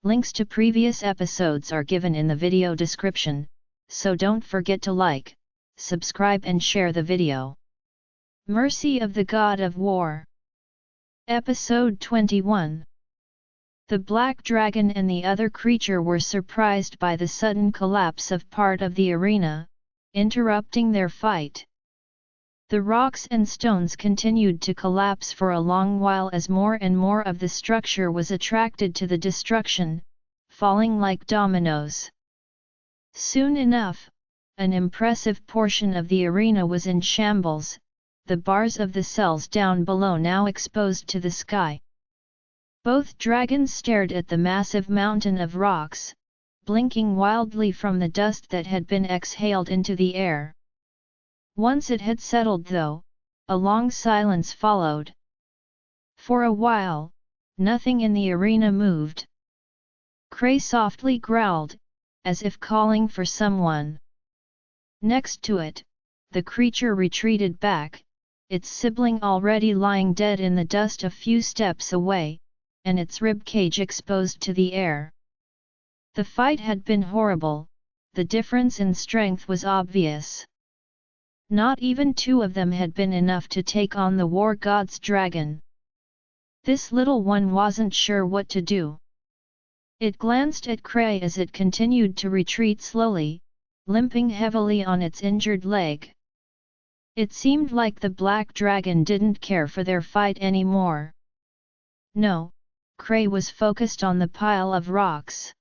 Links to previous episodes are given in the video description, so don't forget to like, subscribe and share the video. Mercy of the God of War. Episode 21. The black dragon and the other creature were surprised by the sudden collapse of part of the arena, interrupting their fight. The rocks and stones continued to collapse for a long while as more and more of the structure was attracted to the destruction, falling like dominoes. Soon enough, an impressive portion of the arena was in shambles, the bars of the cells down below now exposed to the sky. Both dragons stared at the massive mountain of rocks, blinking wildly from the dust that had been exhaled into the air. Once it had settled though, a long silence followed. For a while, nothing in the arena moved. Cray softly growled, as if calling for someone. Next to it, the creature retreated back, its sibling already lying dead in the dust a few steps away, and its rib cage exposed to the air. The fight had been horrible, the difference in strength was obvious. Not even two of them had been enough to take on the war god's dragon. This little one wasn't sure what to do. It glanced at Cray as it continued to retreat slowly, limping heavily on its injured leg. It seemed like the black dragon didn't care for their fight anymore. No, Cray was focused on the pile of rocks.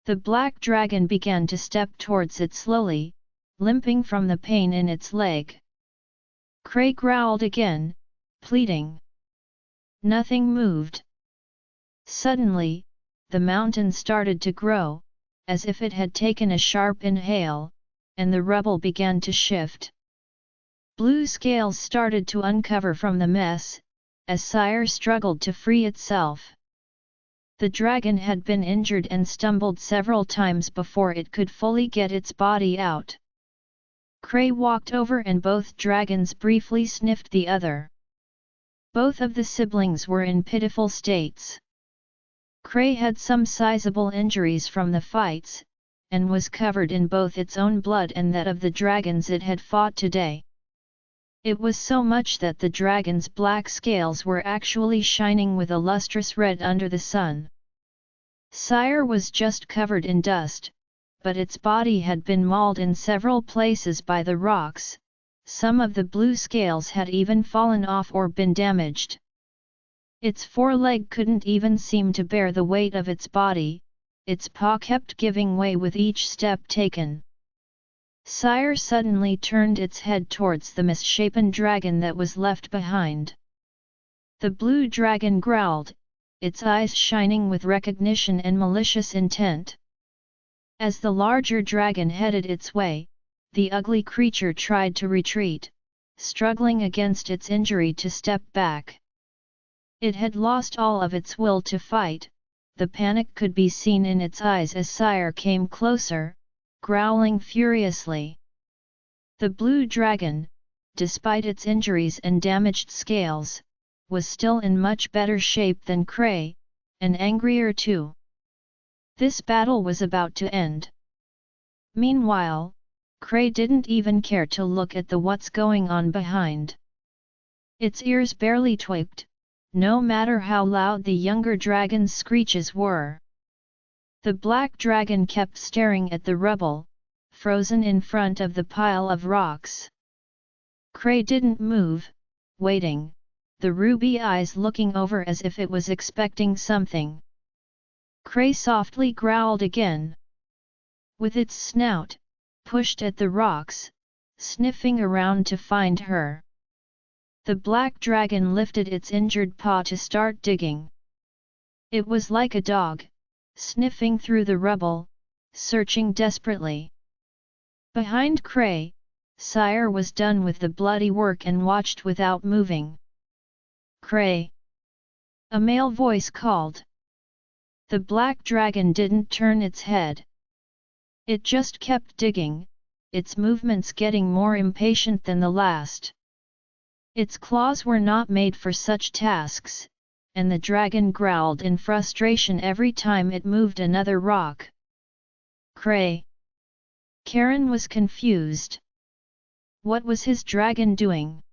The black dragon began to step towards it slowly, limping from the pain in its leg. Cray growled again, pleading. Nothing moved. Suddenly, the mountain started to grow, as if it had taken a sharp inhale, and the rubble began to shift. Blue scales started to uncover from the mess, as Sire struggled to free itself. The dragon had been injured and stumbled several times before it could fully get its body out. Cray walked over and both dragons briefly sniffed the other. Both of the siblings were in pitiful states. Cray had some sizable injuries from the fights, and was covered in both its own blood and that of the dragons it had fought today. It was so much that the dragon's black scales were actually shining with a lustrous red under the sun. Sire was just covered in dust, but its body had been mauled in several places by the rocks, some of the blue scales had even fallen off or been damaged. Its foreleg couldn't even seem to bear the weight of its body, its paw kept giving way with each step taken. Sire suddenly turned its head towards the misshapen dragon that was left behind. The blue dragon growled, its eyes shining with recognition and malicious intent. As the larger dragon headed its way, the ugly creature tried to retreat, struggling against its injury to step back. It had lost all of its will to fight, the panic could be seen in its eyes as Sire came closer, growling furiously. The blue dragon, despite its injuries and damaged scales, was still in much better shape than Cray, and angrier too. This battle was about to end. Meanwhile, Cray didn't even care to look at the what's going on behind. Its ears barely twigged, no matter how loud the younger dragon's screeches were. The black dragon kept staring at the rubble, frozen in front of the pile of rocks. Cray didn't move, waiting, the ruby eyes looking over as if it was expecting something. Cray softly growled again. With its snout, pushed at the rocks, sniffing around to find her. The black dragon lifted its injured paw to start digging. It was like a dog, sniffing through the rubble, searching desperately. Behind Cray, Sire was done with the bloody work and watched without moving. Cray! A male voice called. The black dragon didn't turn its head. It just kept digging, its movements getting more impatient than the last. Its claws were not made for such tasks, and the dragon growled in frustration every time it moved another rock. Cray! Karen was confused. What was his dragon doing?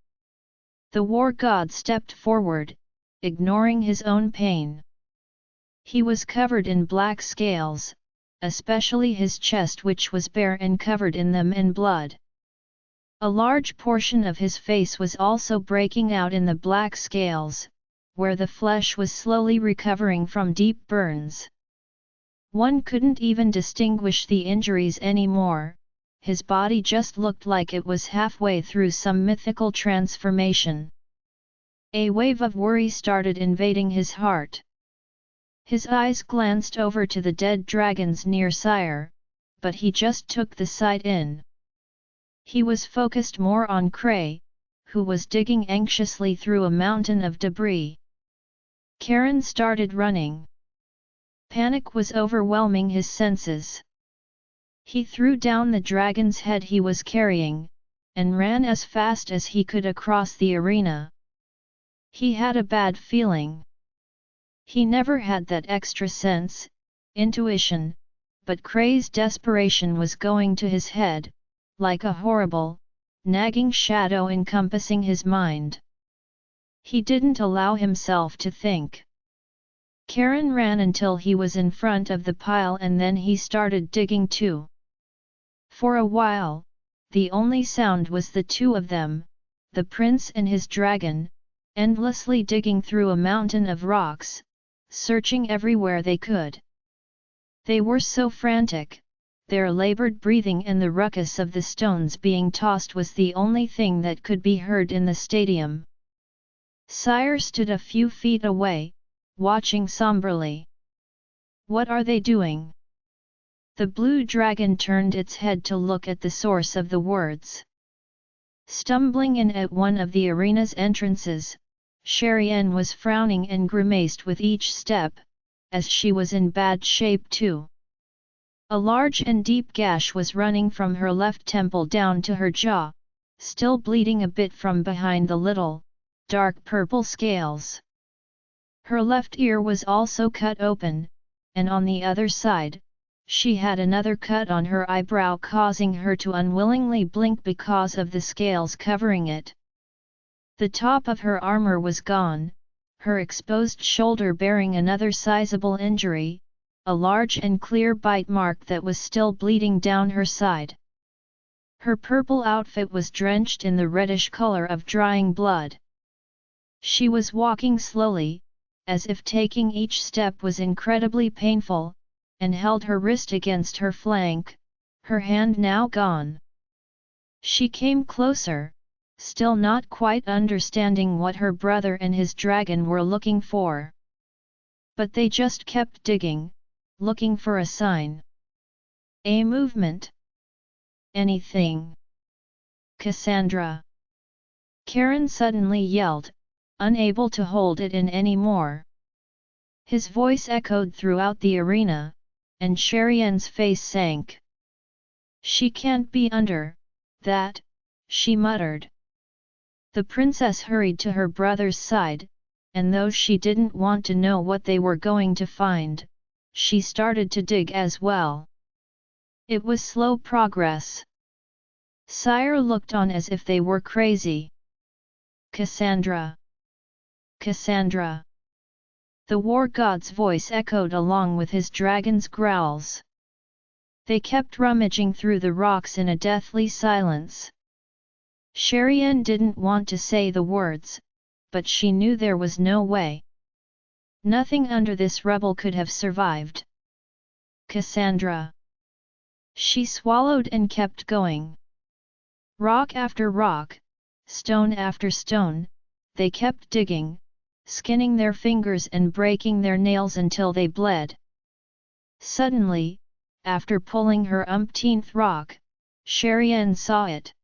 The war god stepped forward, ignoring his own pain. He was covered in black scales, especially his chest, which was bare and covered in them in blood. A large portion of his face was also breaking out in the black scales, where the flesh was slowly recovering from deep burns. One couldn't even distinguish the injuries anymore. His body just looked like it was halfway through some mythical transformation. A wave of worry started invading his heart. His eyes glanced over to the dead dragon's near sire, but he just took the sight in. He was focused more on Cray, who was digging anxiously through a mountain of debris. Karen started running. Panic was overwhelming his senses. He threw down the dragon's head he was carrying, and ran as fast as he could across the arena. He had a bad feeling. He never had that extra sense, intuition, but Cray's desperation was going to his head, like a horrible, nagging shadow encompassing his mind. He didn't allow himself to think. Karen ran until he was in front of the pile, and then he started digging too. For a while, the only sound was the two of them, the prince and his dragon, endlessly digging through a mountain of rocks, searching everywhere they could. They were so frantic, their labored breathing and the ruckus of the stones being tossed was the only thing that could be heard in the stadium. Sire stood a few feet away, watching somberly. What are they doing? The blue dragon turned its head to look at the source of the words. Stumbling in at one of the arena's entrances, Cherienne was frowning and grimaced with each step, as she was in bad shape too. A large and deep gash was running from her left temple down to her jaw, still bleeding a bit from behind the little, dark purple scales. Her left ear was also cut open, and on the other side, she had another cut on her eyebrow, causing her to unwillingly blink because of the scales covering it. The top of her armor was gone, her exposed shoulder bearing another sizable injury, a large and clear bite mark that was still bleeding down her side. Her purple outfit was drenched in the reddish color of drying blood. She was walking slowly, as if taking each step was incredibly painful, and held her wrist against her flank, her hand now gone. She came closer, still not quite understanding what her brother and his dragon were looking for. But they just kept digging, looking for a sign. A movement. Anything. Cassandra! Karen suddenly yelled, unable to hold it in anymore. His voice echoed throughout the arena, and Cherienne's face sank. She can't be under that, she muttered. The princess hurried to her brother's side, and though she didn't want to know what they were going to find, she started to dig as well. It was slow progress. Sire looked on as if they were crazy. Cassandra! Cassandra! The war god's voice echoed along with his dragon's growls. They kept rummaging through the rocks in a deathly silence. Cherienne didn't want to say the words, but she knew there was no way. Nothing under this rubble could have survived. Cassandra! She swallowed and kept going. Rock after rock, stone after stone, they kept digging, skinning their fingers and breaking their nails until they bled. Suddenly, after pulling her umpteenth rock, Cherienne saw it.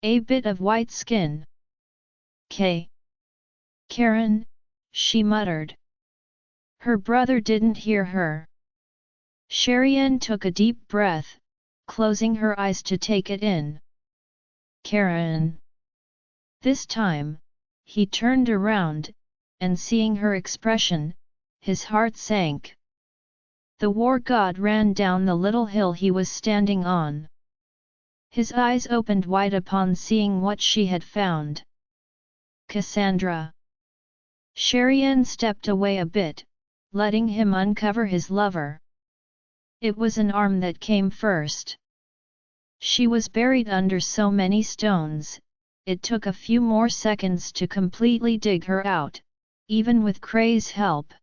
A bit of white skin. Karen, she muttered. Her brother didn't hear her. Cherienne took a deep breath, closing her eyes to take it in. Karen! This time, he turned around, and seeing her expression, his heart sank. The war god ran down the little hill he was standing on. His eyes opened wide upon seeing what she had found. Cassandra. Sherian stepped away a bit, letting him uncover his lover. It was an arm that came first. She was buried under so many stones, it took a few more seconds to completely dig her out, even with Kray's help.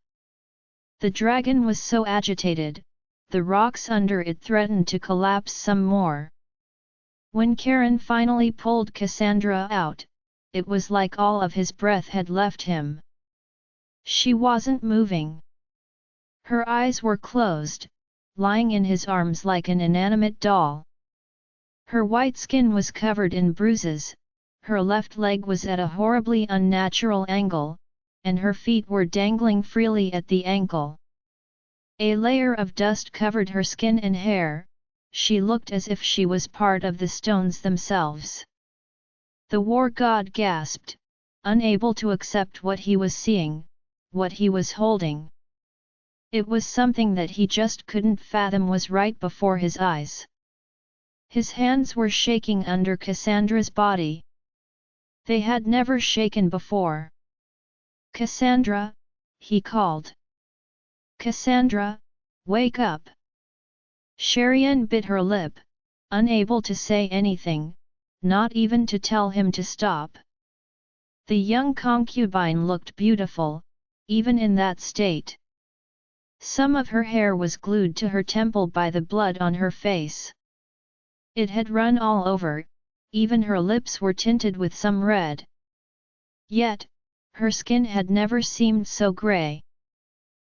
The dragon was so agitated, the rocks under it threatened to collapse some more. When Karen finally pulled Cassandra out, it was like all of his breath had left him. She wasn't moving. Her eyes were closed, lying in his arms like an inanimate doll. Her white skin was covered in bruises, her left leg was at a horribly unnatural angle, and her feet were dangling freely at the ankle. A layer of dust covered her skin and hair, she looked as if she was part of the stones themselves. The war god gasped, unable to accept what he was seeing, what he was holding. It was something that he just couldn't fathom was right before his eyes. His hands were shaking under Cassandra's body. They had never shaken before. "Cassandra," he called. "Cassandra, wake up!" Sherian bit her lip, unable to say anything, not even to tell him to stop. The young concubine looked beautiful, even in that state. Some of her hair was glued to her temple by the blood on her face. It had run all over, even her lips were tinted with some red. Yet, her skin had never seemed so grey.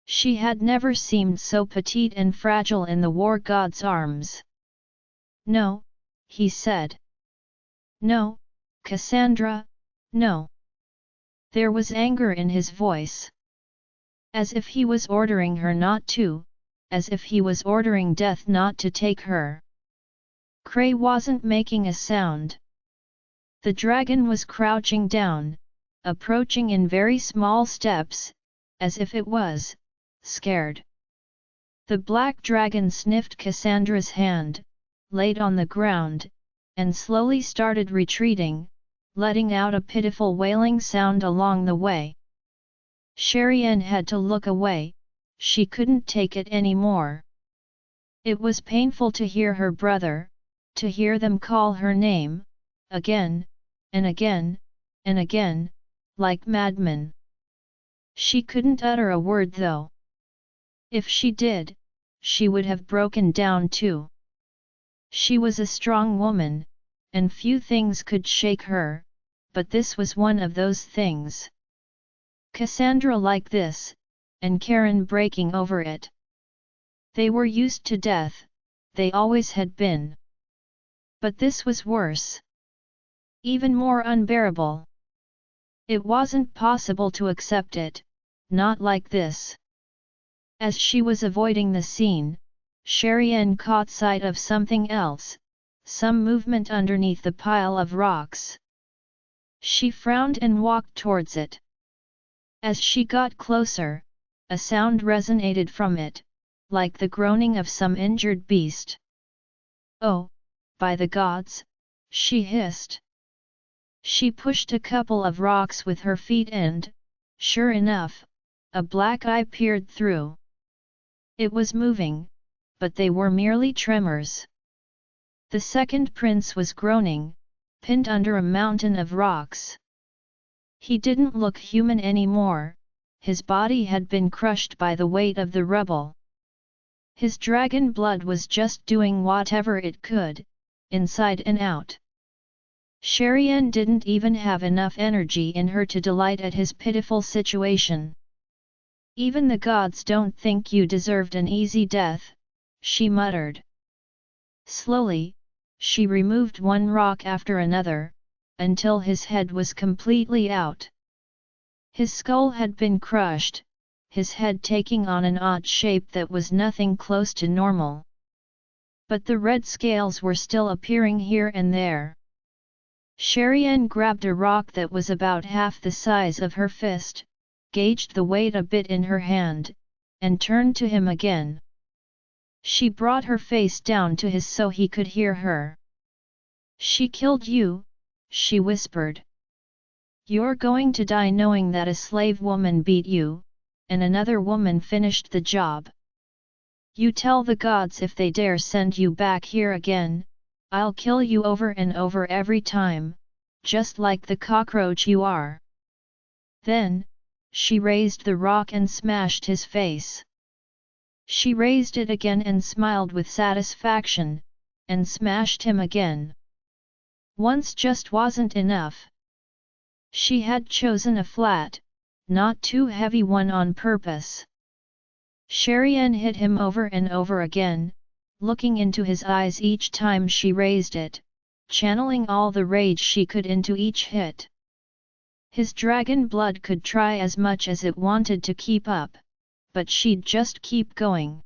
She had never seemed so petite and fragile in the war god's arms. "No," he said. "No, Cassandra, no." There was anger in his voice. As if he was ordering her not to, as if he was ordering death not to take her. Kray wasn't making a sound. The dragon was crouching down, approaching in very small steps, as if it was scared. The black dragon sniffed Cassandra's hand, laid on the ground, and slowly started retreating, letting out a pitiful wailing sound along the way. Sherian had to look away, she couldn't take it anymore. It was painful to hear her brother, to hear them call her name, again, and again, and again, like madmen. She couldn't utter a word though. If she did, she would have broken down too. She was a strong woman, and few things could shake her, but this was one of those things. Cassandra like this, and Karen breaking over it. They were used to death, they always had been. But this was worse. Even more unbearable. It wasn't possible to accept it, not like this. As she was avoiding the scene, Sherian caught sight of something else, some movement underneath the pile of rocks. She frowned and walked towards it. As she got closer, a sound resonated from it, like the groaning of some injured beast. "Oh, by the gods!" she hissed. She pushed a couple of rocks with her feet and, sure enough, a black eye peered through. It was moving, but they were merely tremors. The second prince was groaning, pinned under a mountain of rocks. He didn't look human anymore, his body had been crushed by the weight of the rubble. His dragon blood was just doing whatever it could, inside and out. Sherian didn't even have enough energy in her to delight at his pitiful situation. "Even the gods don't think you deserved an easy death," she muttered. Slowly, she removed one rock after another, until his head was completely out. His skull had been crushed, his head taking on an odd shape that was nothing close to normal. But the red scales were still appearing here and there. Sherian grabbed a rock that was about half the size of her fist, gauged the weight a bit in her hand, and turned to him again. She brought her face down to his so he could hear her. "She killed you," she whispered. "You're going to die knowing that a slave woman beat you, and another woman finished the job. You tell the gods if they dare send you back here again, I'll kill you over and over every time, just like the cockroach you are." Then, she raised the rock and smashed his face. She raised it again and smiled with satisfaction, and smashed him again. Once just wasn't enough. She had chosen a flat, not too heavy one on purpose. Sherian hit him over and over again, looking into his eyes each time she raised it, channeling all the rage she could into each hit. His dragon blood could try as much as it wanted to keep up, but she'd just keep going.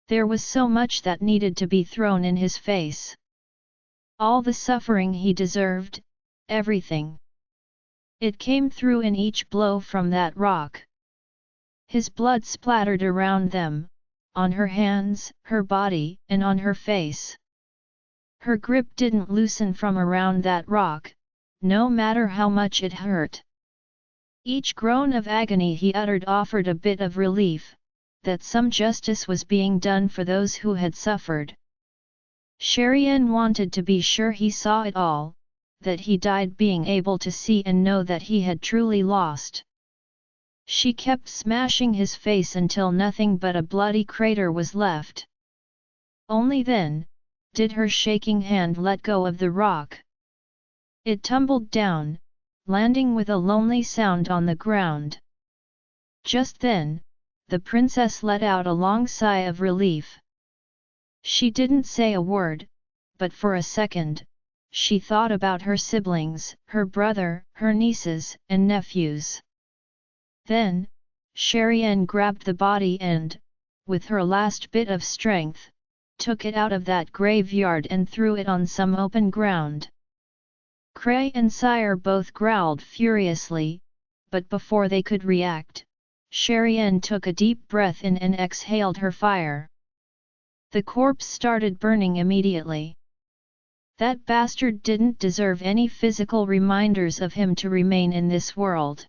There was so much that needed to be thrown in his face. All the suffering he deserved, everything. It came through in each blow from that rock. His blood splattered around them, on her hands, her body, and on her face. Her grip didn't loosen from around that rock, no matter how much it hurt. Each groan of agony he uttered offered a bit of relief, that some justice was being done for those who had suffered. Sherian wanted to be sure he saw it all, that he died being able to see and know that he had truly lost. She kept smashing his face until nothing but a bloody crater was left. Only then, did her shaking hand let go of the rock. It tumbled down, landing with a lonely sound on the ground. Just then, the princess let out a long sigh of relief. She didn't say a word, but for a second, she thought about her siblings, her brother, her nieces, and nephews. Then, Sherian grabbed the body and, with her last bit of strength, took it out of that graveyard and threw it on some open ground. Cray and Sire both growled furiously, but before they could react, Sherian took a deep breath in and exhaled her fire. The corpse started burning immediately. That bastard didn't deserve any physical reminders of him to remain in this world.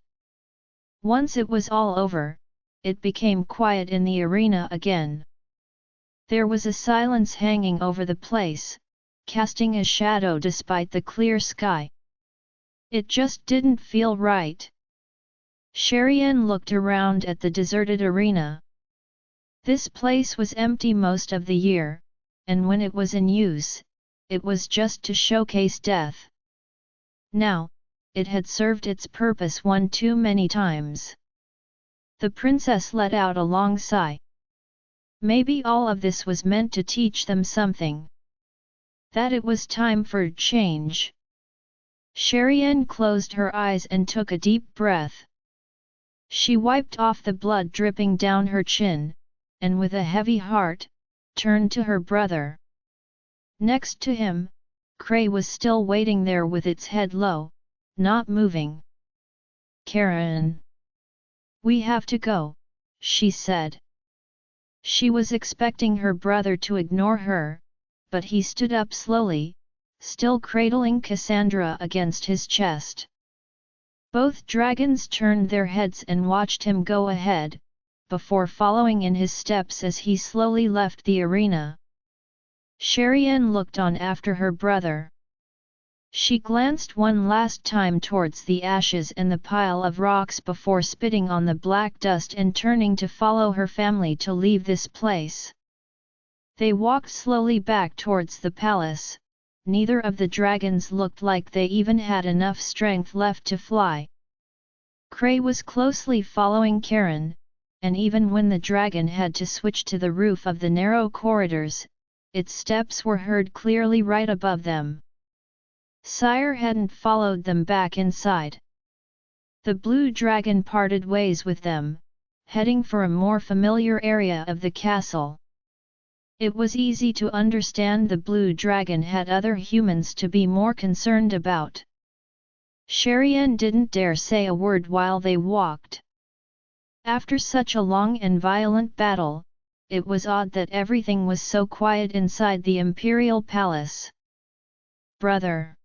Once it was all over, it became quiet in the arena again. There was a silence hanging over the place, casting a shadow despite the clear sky. It just didn't feel right. Sherian looked around at the deserted arena. This place was empty most of the year, and when it was in use, it was just to showcase death. Now, it had served its purpose one too many times. The princess let out a long sigh. Maybe all of this was meant to teach them something. That it was time for change. Sherian closed her eyes and took a deep breath. She wiped off the blood dripping down her chin, and with a heavy heart, turned to her brother. Next to him, Cray was still waiting there with its head low, not moving. "Karen. We have to go," she said. She was expecting her brother to ignore her, but he stood up slowly, still cradling Cassandra against his chest. Both dragons turned their heads and watched him go ahead, before following in his steps as he slowly left the arena. Sherian looked on after her brother. She glanced one last time towards the ashes and the pile of rocks before spitting on the black dust and turning to follow her family to leave this place. They walked slowly back towards the palace. Neither of the dragons looked like they even had enough strength left to fly. Cray was closely following Karen, and even when the dragon had to switch to the roof of the narrow corridors, its steps were heard clearly right above them. Sire hadn't followed them back inside. The blue dragon parted ways with them, heading for a more familiar area of the castle. It was easy to understand the blue dragon had other humans to be more concerned about. Sherian didn't dare say a word while they walked. After such a long and violent battle, it was odd that everything was so quiet inside the imperial palace. Brother!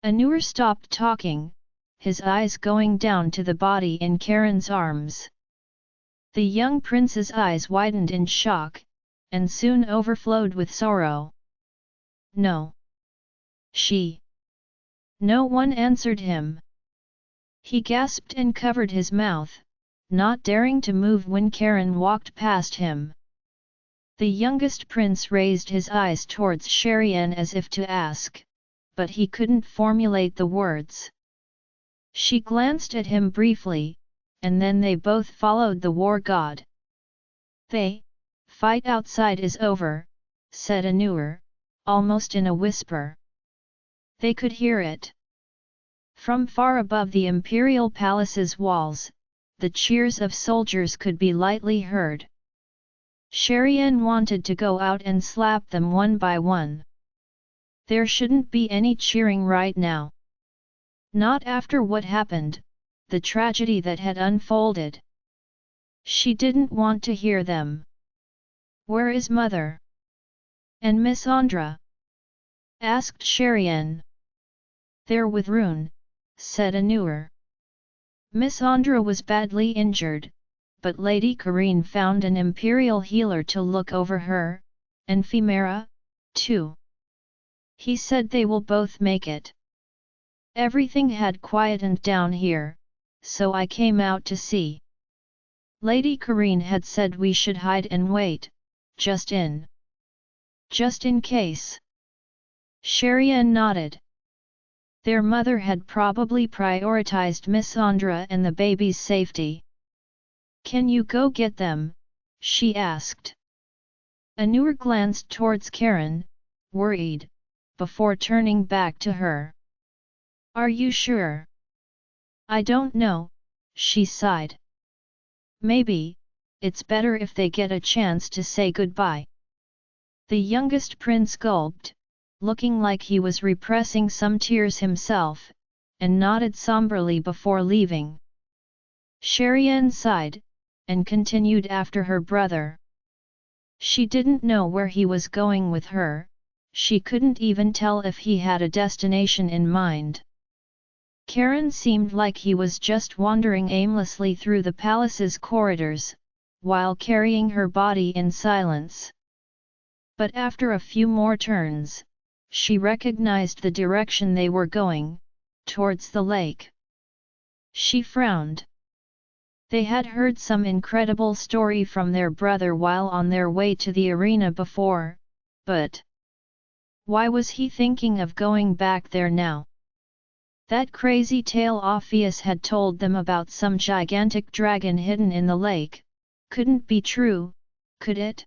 Anur stopped talking, his eyes going down to the body in Karen's arms. The young prince's eyes widened in shock, and soon overflowed with sorrow. No. No one answered him. He gasped and covered his mouth, not daring to move when Karen walked past him. The youngest prince raised his eyes towards Sherian as if to ask, but he couldn't formulate the words. She glanced at him briefly, and then they both followed the war god. Fight outside is over, said Anur, almost in a whisper. They could hear it. From far above the imperial palace's walls, the cheers of soldiers could be lightly heard. Sherian wanted to go out and slap them one by one. There shouldn't be any cheering right now. Not after what happened, the tragedy that had unfolded. She didn't want to hear them. Where is Mother? And Miss Andra? Asked Sherian. They're with Rune, said Anur. Miss Andra was badly injured, but Lady Karine found an imperial healer to look over her, and Femera, too. He said they will both make it. Everything had quietened down here, so I came out to see. Lady Karine had said we should hide and wait, just in case. Sherian nodded. Their mother had probably prioritized Miss Andra and the baby's safety. Can you go get them? She asked. Anur glanced towards Karen, worried, before turning back to her. Are you sure? I don't know, she sighed. Maybe, it's better if they get a chance to say goodbye. The youngest prince gulped, looking like he was repressing some tears himself, and nodded somberly before leaving. Sherian sighed, and continued after her brother. She didn't know where he was going with her, she couldn't even tell if he had a destination in mind. Karen seemed like he was just wandering aimlessly through the palace's corridors, while carrying her body in silence. But after a few more turns, she recognized the direction they were going, towards the lake. She frowned. They had heard some incredible story from their brother while on their way to the arena before, but why was he thinking of going back there now? That crazy tale Orpheus had told them about some gigantic dragon hidden in the lake, couldn't be true, could it?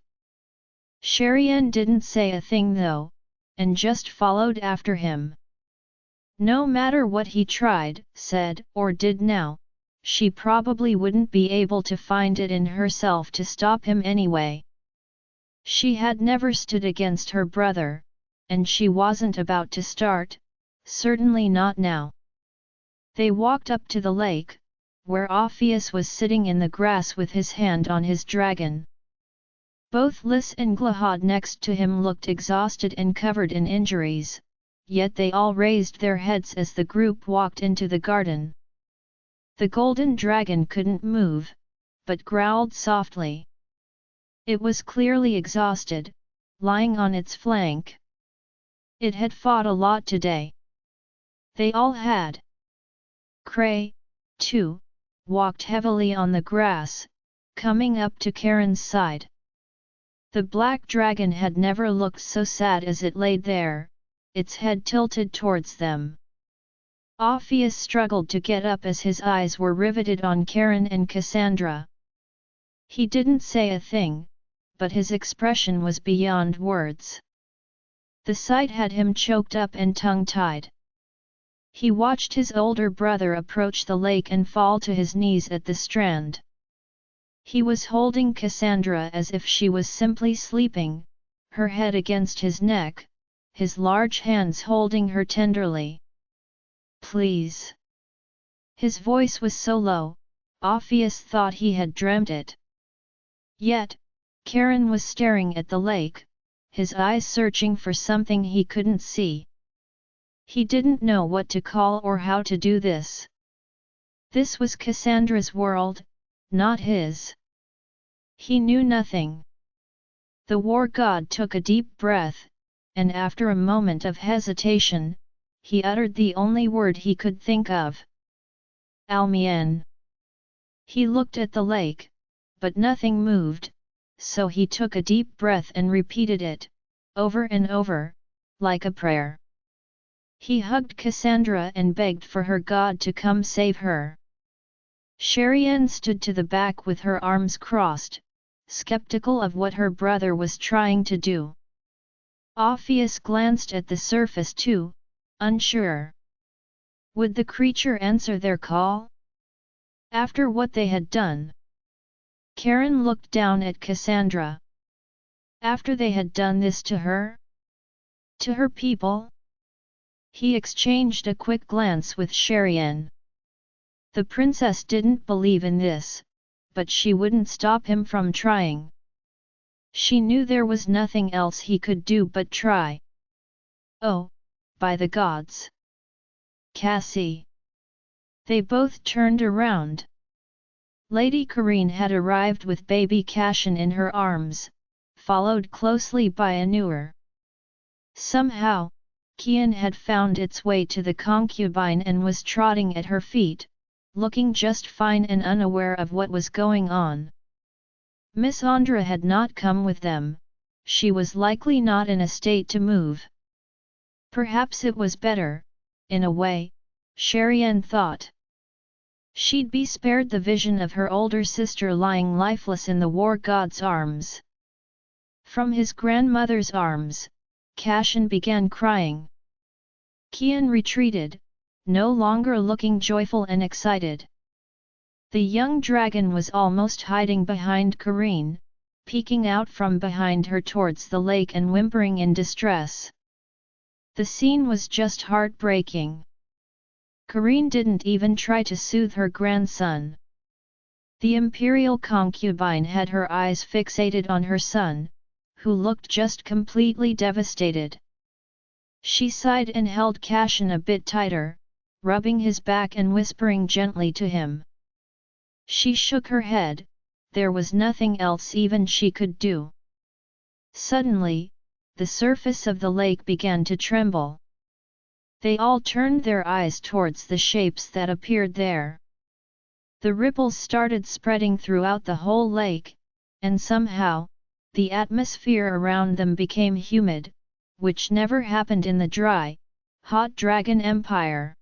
Sherian didn't say a thing though, and just followed after him. No matter what he tried, said, or did now, she probably wouldn't be able to find it in herself to stop him anyway. She had never stood against her brother, and she wasn't about to start, certainly not now. They walked up to the lake, where Orpheus was sitting in the grass with his hand on his dragon. Both Lys and Glahad next to him looked exhausted and covered in injuries, yet they all raised their heads as the group walked into the garden. The golden dragon couldn't move, but growled softly. It was clearly exhausted, lying on its flank. It had fought a lot today. They all had. Cray, too, walked heavily on the grass, coming up to Karen's side. The black dragon had never looked so sad as it laid there, its head tilted towards them. Orpheus struggled to get up as his eyes were riveted on Karen and Cassandra. He didn't say a thing, but his expression was beyond words. The sight had him choked up and tongue-tied. He watched his older brother approach the lake and fall to his knees at the strand. He was holding Cassandra as if she was simply sleeping, her head against his neck, his large hands holding her tenderly. Please. His voice was so low, Orpheus thought he had dreamt it. Yet, Charon was staring at the lake, his eyes searching for something he couldn't see. He didn't know what to call or how to do this. This was Cassandra's world, not his. He knew nothing. The war god took a deep breath, and after a moment of hesitation, he uttered the only word he could think of. Almien. He looked at the lake, but nothing moved, so he took a deep breath and repeated it, over and over, like a prayer. He hugged Cassandra and begged for her god to come save her. Cherienne stood to the back with her arms crossed, skeptical of what her brother was trying to do. Orpheus glanced at the surface too, unsure. Would the creature answer their call? After what they had done? Charon looked down at Cassandra. After they had done this to her? To her people? He exchanged a quick glance with Cherienne. The princess didn't believe in this, but she wouldn't stop him from trying. She knew there was nothing else he could do but try. Oh, by the gods! Cassie! They both turned around. Lady Corinne had arrived with baby Cassian in her arms, followed closely by Anur. Somehow, Kian had found its way to the concubine and was trotting at her feet, looking just fine and unaware of what was going on. Miss Andra had not come with them, she was likely not in a state to move. Perhaps it was better, in a way, Cherienne thought. She'd be spared the vision of her older sister lying lifeless in the war god's arms. From his grandmother's arms, Cassian began crying. Kian retreated, no longer looking joyful and excited. The young dragon was almost hiding behind Corinne, peeking out from behind her towards the lake and whimpering in distress. The scene was just heartbreaking. Corinne didn't even try to soothe her grandson. The imperial concubine had her eyes fixated on her son, who looked just completely devastated. She sighed and held Cassian a bit tighter, rubbing his back and whispering gently to him. She shook her head, there was nothing else even she could do. Suddenly, the surface of the lake began to tremble. They all turned their eyes towards the shapes that appeared there. The ripples started spreading throughout the whole lake, and somehow, the atmosphere around them became humid, which never happened in the dry, hot Dragon Empire.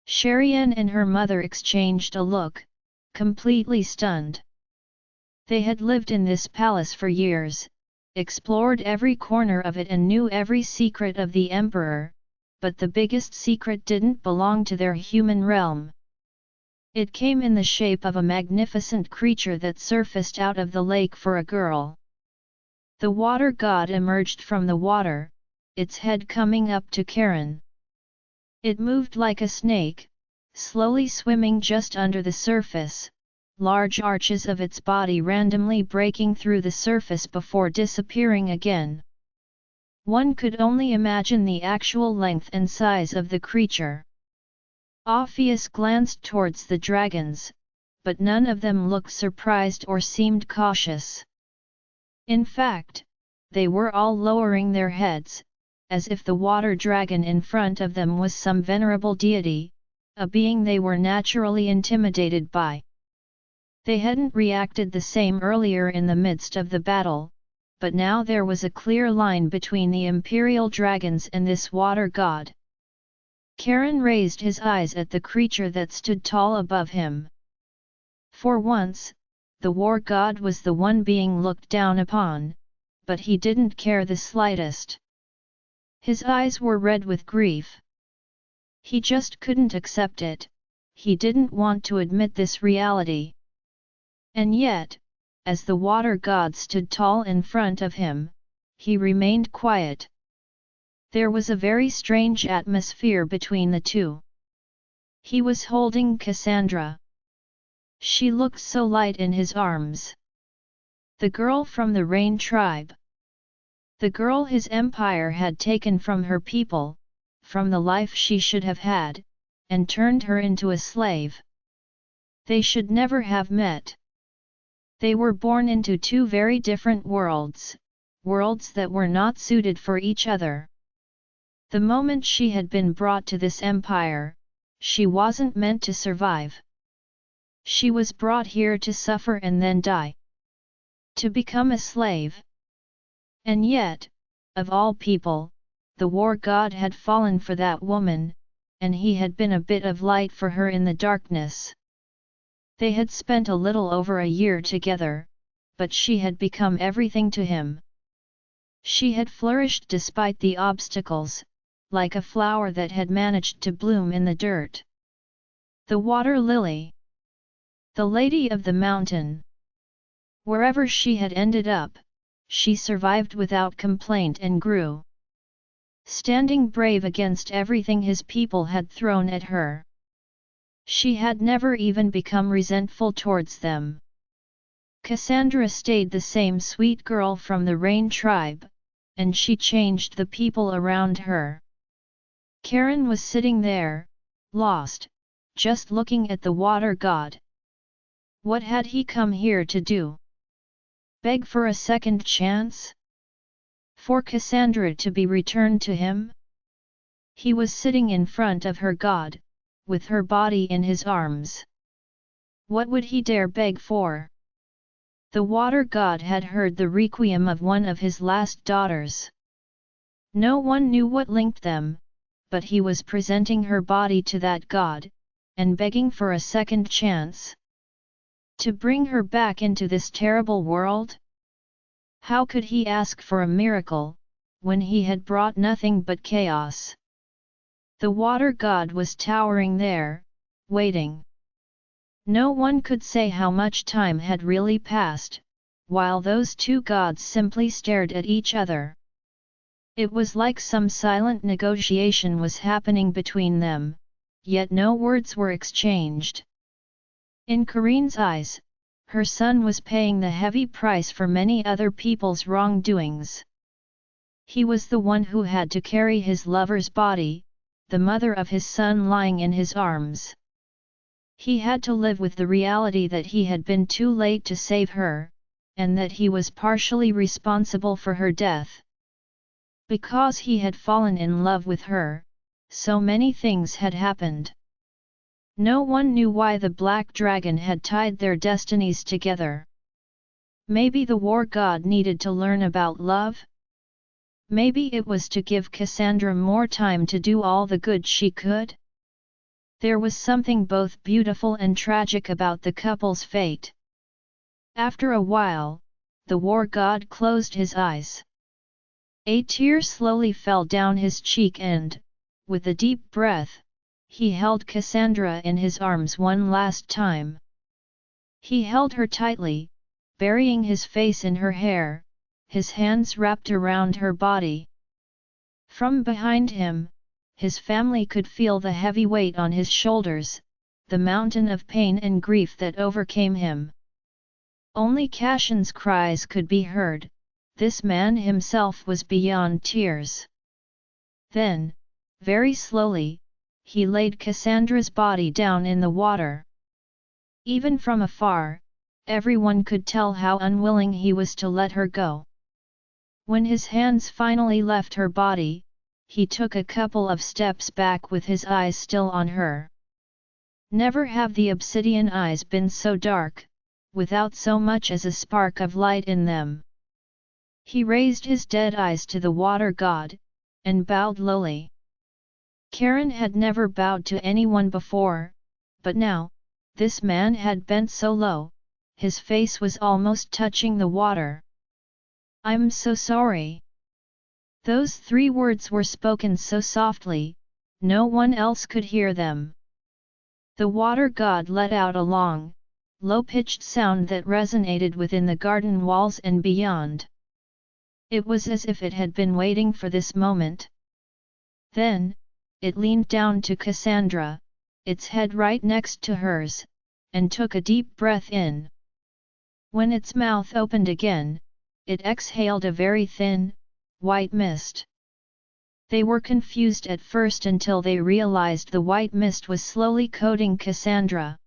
Cherienne and her mother exchanged a look, completely stunned. They had lived in this palace for years, explored every corner of it and knew every secret of the emperor, but the biggest secret didn't belong to their human realm. It came in the shape of a magnificent creature that surfaced out of the lake for a girl. The water god emerged from the water, its head coming up to Charon. It moved like a snake, slowly swimming just under the surface, large arches of its body randomly breaking through the surface before disappearing again. One could only imagine the actual length and size of the creature. Orpheus glanced towards the dragons, but none of them looked surprised or seemed cautious. In fact, they were all lowering their heads, as if the water dragon in front of them was some venerable deity, a being they were naturally intimidated by. They hadn't reacted the same earlier in the midst of the battle, but now there was a clear line between the imperial dragons and this water god. Charon raised his eyes at the creature that stood tall above him. For once, the war god was the one being looked down upon, but he didn't care the slightest. His eyes were red with grief. He just couldn't accept it, he didn't want to admit this reality. And yet, as the water god stood tall in front of him, he remained quiet. There was a very strange atmosphere between the two. He was holding Cassandra. She looked so light in his arms. The girl from the Rain tribe. The girl his empire had taken from her people, from the life she should have had, and turned her into a slave. They should never have met. They were born into two very different worlds, worlds that were not suited for each other. The moment she had been brought to this empire, she wasn't meant to survive. She was brought here to suffer and then die. To become a slave. And yet, of all people, the war god had fallen for that woman, and he had been a bit of light for her in the darkness. They had spent a little over a year together, but she had become everything to him. She had flourished despite the obstacles, like a flower that had managed to bloom in the dirt. The water lily. The lady of the mountain. Wherever she had ended up, she survived without complaint and grew. Standing brave against everything his people had thrown at her. She had never even become resentful towards them. Cassandra stayed the same sweet girl from the Rain tribe, and she changed the people around her. Karen was sitting there, lost, just looking at the water god. What had he come here to do? Beg for a second chance? For Cassandra to be returned to him? He was sitting in front of her god, with her body in his arms. What would he dare beg for? The water god had heard the requiem of one of his last daughters. No one knew what linked them, but he was presenting her body to that god, and begging for a second chance. To bring her back into this terrible world? How could he ask for a miracle, when he had brought nothing but chaos? The water god was towering there, waiting. No one could say how much time had really passed, while those two gods simply stared at each other. It was like some silent negotiation was happening between them, yet no words were exchanged. In Karin's eyes, her son was paying the heavy price for many other people's wrongdoings. He was the one who had to carry his lover's body, the mother of his son lying in his arms. He had to live with the reality that he had been too late to save her, and that he was partially responsible for her death. Because he had fallen in love with her, so many things had happened. No one knew why the black dragon had tied their destinies together. Maybe the war god needed to learn about love? Maybe it was to give Cassandra more time to do all the good she could? There was something both beautiful and tragic about the couple's fate. After a while, the war god closed his eyes. A tear slowly fell down his cheek and, with a deep breath, he held Cassandra in his arms one last time. He held her tightly, burying his face in her hair, his hands wrapped around her body. From behind him, his family could feel the heavy weight on his shoulders, the mountain of pain and grief that overcame him. Only Cassandра's cries could be heard. This man himself was beyond tears. Then, very slowly, he laid Cassandra's body down in the water. Even from afar, everyone could tell how unwilling he was to let her go. When his hands finally left her body, he took a couple of steps back with his eyes still on her. Never have the obsidian eyes been so dark, without so much as a spark of light in them. He raised his dead eyes to the water god, and bowed lowly. Karen had never bowed to anyone before, but now, this man had bent so low, his face was almost touching the water. "I'm so sorry." Those 3 words were spoken so softly, no one else could hear them. The water god let out a long, low-pitched sound that resonated within the garden walls and beyond. It was as if it had been waiting for this moment. Then, it leaned down to Cassandra, its head right next to hers, and took a deep breath in. When its mouth opened again, it exhaled a very thin, white mist. They were confused at first until they realized the white mist was slowly coating Cassandra.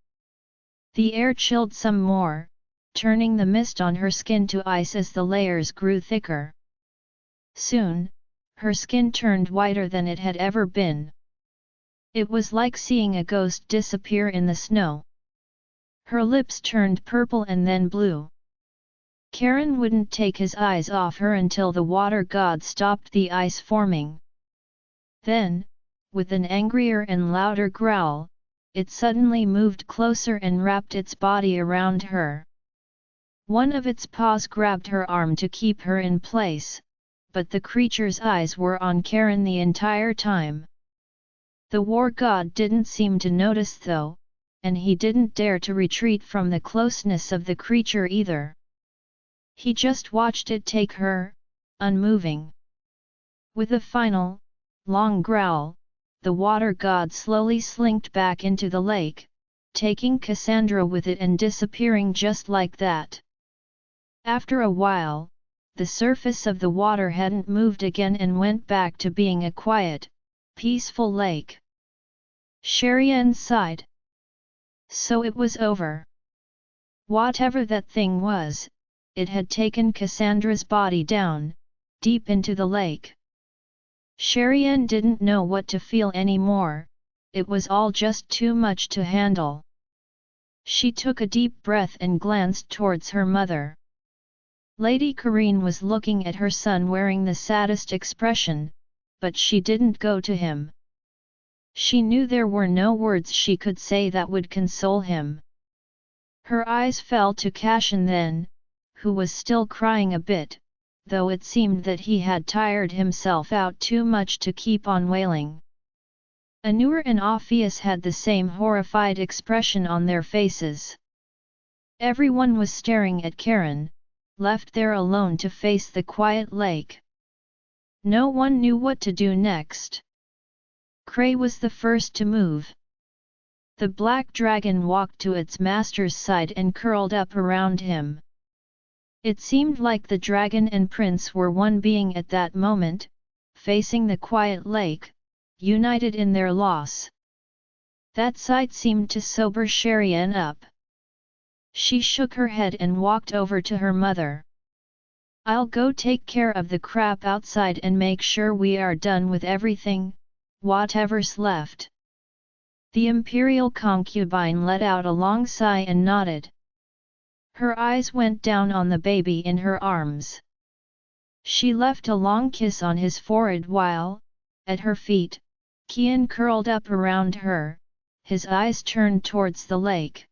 The air chilled some more, turning the mist on her skin to ice as the layers grew thicker. Soon, her skin turned whiter than it had ever been. It was like seeing a ghost disappear in the snow. Her lips turned purple and then blue. Karen wouldn't take his eyes off her until the water god stopped the ice forming. Then, with an angrier and louder growl, it suddenly moved closer and wrapped its body around her. One of its paws grabbed her arm to keep her in place, but the creature's eyes were on Karen the entire time. The war god didn't seem to notice though, and he didn't dare to retreat from the closeness of the creature either. He just watched it take her, unmoving. With a final, long growl, the water god slowly slinked back into the lake, taking Cassandra with it and disappearing just like that. After a while, the surface of the water hadn't moved again and went back to being a quiet, peaceful lake. Sherian sighed. So it was over. Whatever that thing was, it had taken Cassandra's body down, deep into the lake. Sherian didn't know what to feel anymore, it was all just too much to handle. She took a deep breath and glanced towards her mother. Lady Karine was looking at her son wearing the saddest expression, but she didn't go to him. She knew there were no words she could say that would console him. Her eyes fell to Cassandra then, who was still crying a bit, though it seemed that he had tired himself out too much to keep on wailing. Anur and Orpheus had the same horrified expression on their faces. Everyone was staring at Karen, left there alone to face the quiet lake. No one knew what to do next. Cray was the first to move. The black dragon walked to its master's side and curled up around him. It seemed like the dragon and prince were one being at that moment, facing the quiet lake, united in their loss. That sight seemed to sober Sherian up. She shook her head and walked over to her mother. "I'll go take care of the crap outside and make sure we are done with everything, whatever's left." The imperial concubine let out a long sigh and nodded. Her eyes went down on the baby in her arms. She left a long kiss on his forehead while, at her feet, Kian curled up around her, his eyes turned towards the lake.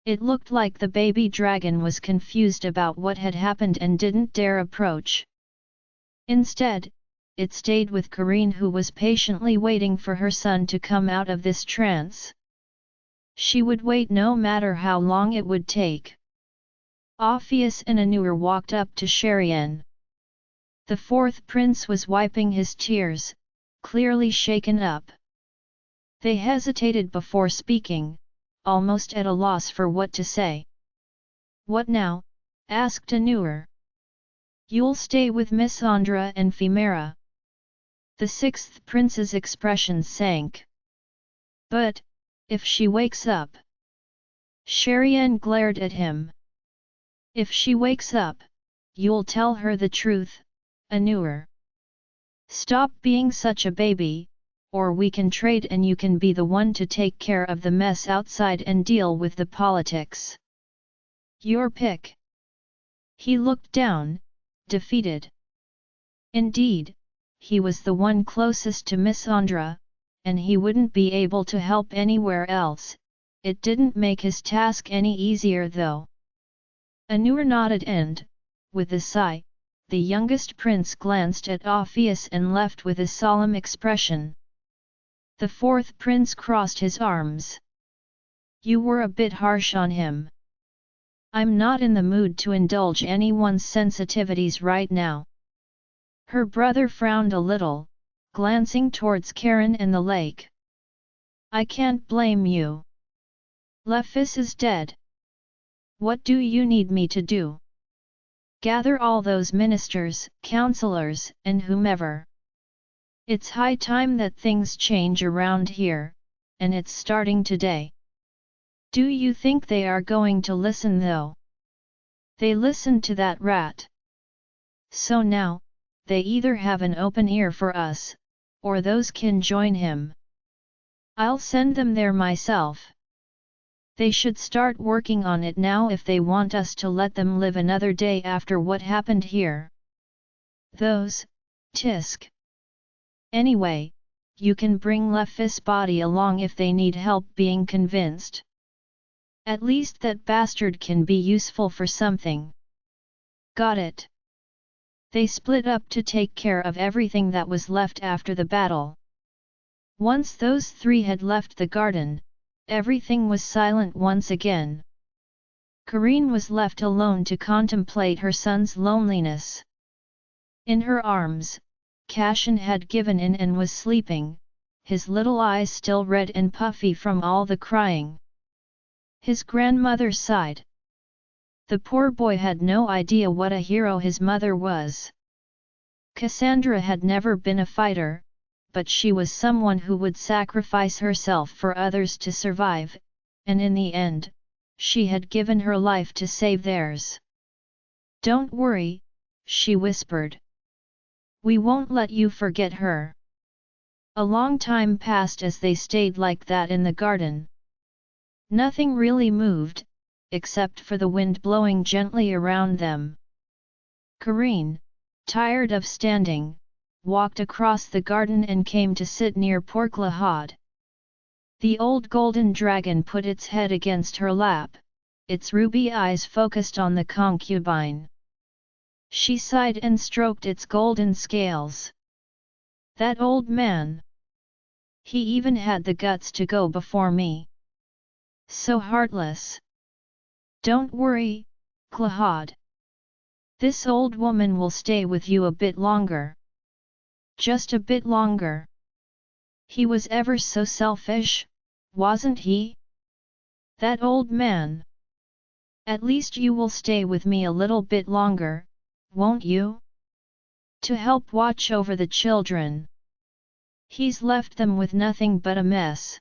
It looked like the baby dragon was confused about what had happened and didn't dare approach. Instead, it stayed with Karine, who was patiently waiting for her son to come out of this trance. She would wait no matter how long it would take. Orpheus and Anur walked up to Sherian. The fourth prince was wiping his tears, clearly shaken up. They hesitated before speaking, almost at a loss for what to say. "What now?" asked Anur. "You'll stay with Cassandra and Femera." The sixth prince's expression sank. "But, if she wakes up?" Sherian glared at him. "If she wakes up, you'll tell her the truth, Anur. Stop being such a baby, or we can trade and you can be the one to take care of the mess outside and deal with the politics. Your pick." He looked down, defeated. Indeed, he was the one closest to Cassandra, and he wouldn't be able to help anywhere else. It didn't make his task any easier though. Anur nodded and, with a sigh, the youngest prince glanced at Orpheus and left with a solemn expression. The fourth prince crossed his arms. "You were a bit harsh on him. I'm not in the mood to indulge anyone's sensitivities right now." Her brother frowned a little, glancing towards Karen and the lake. "I can't blame you. Lephis is dead. What do you need me to do? Gather all those ministers, counselors, and whomever. It's high time that things change around here, and it's starting today. Do you think they are going to listen though? They listened to that rat. So now, they either have an open ear for us, or those can join him. I'll send them there myself. They should start working on it now if they want us to let them live another day after what happened here. Those, tisk. Anyway, you can bring Lephis' body along if they need help being convinced. At least that bastard can be useful for something. Got it. They split up to take care of everything that was left after the battle. Once those three had left the garden, everything was silent once again. Corinne was left alone to contemplate her son's loneliness. In her arms, Cassandra had given in and was sleeping, his little eyes still red and puffy from all the crying. His grandmother sighed. The poor boy had no idea what a hero his mother was. Cassandra had never been a fighter, but she was someone who would sacrifice herself for others to survive, and in the end, she had given her life to save theirs. "Don't worry," she whispered. "We won't let you forget her." A long time passed as they stayed like that in the garden. Nothing really moved, except for the wind blowing gently around them. Corinne, tired of standing, walked across the garden and came to sit near poor Glahad. The old golden dragon put its head against her lap, its ruby eyes focused on the concubine. She sighed and stroked its golden scales. "That old man! He even had the guts to go before me. So heartless. Don't worry, Glahad. This old woman will stay with you a bit longer. Just a bit longer. He was ever so selfish, wasn't he? That old man. At least you will stay with me a little bit longer, won't you? To help watch over the children. He's left them with nothing but a mess."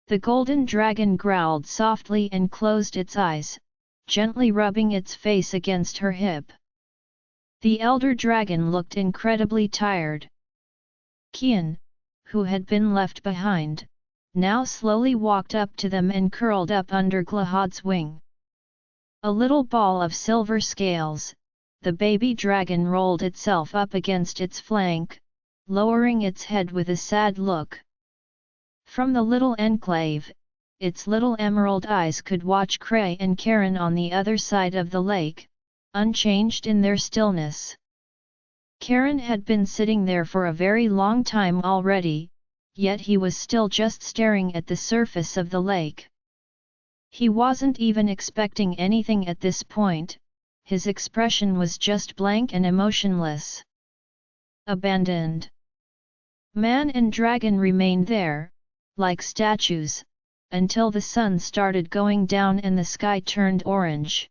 The golden dragon growled softly and closed its eyes, gently rubbing its face against her hip. The elder dragon looked incredibly tired. Kian, who had been left behind, now slowly walked up to them and curled up under Glahad's wing. A little ball of silver scales, the baby dragon rolled itself up against its flank, lowering its head with a sad look. From the little enclave, its little emerald eyes could watch Cray and Karen on the other side of the lake, unchanged in their stillness. Karen had been sitting there for a very long time already, yet he was still just staring at the surface of the lake. He wasn't even expecting anything at this point, his expression was just blank and emotionless. Abandoned. Man and dragon remained there, like statues, until the sun started going down and the sky turned orange.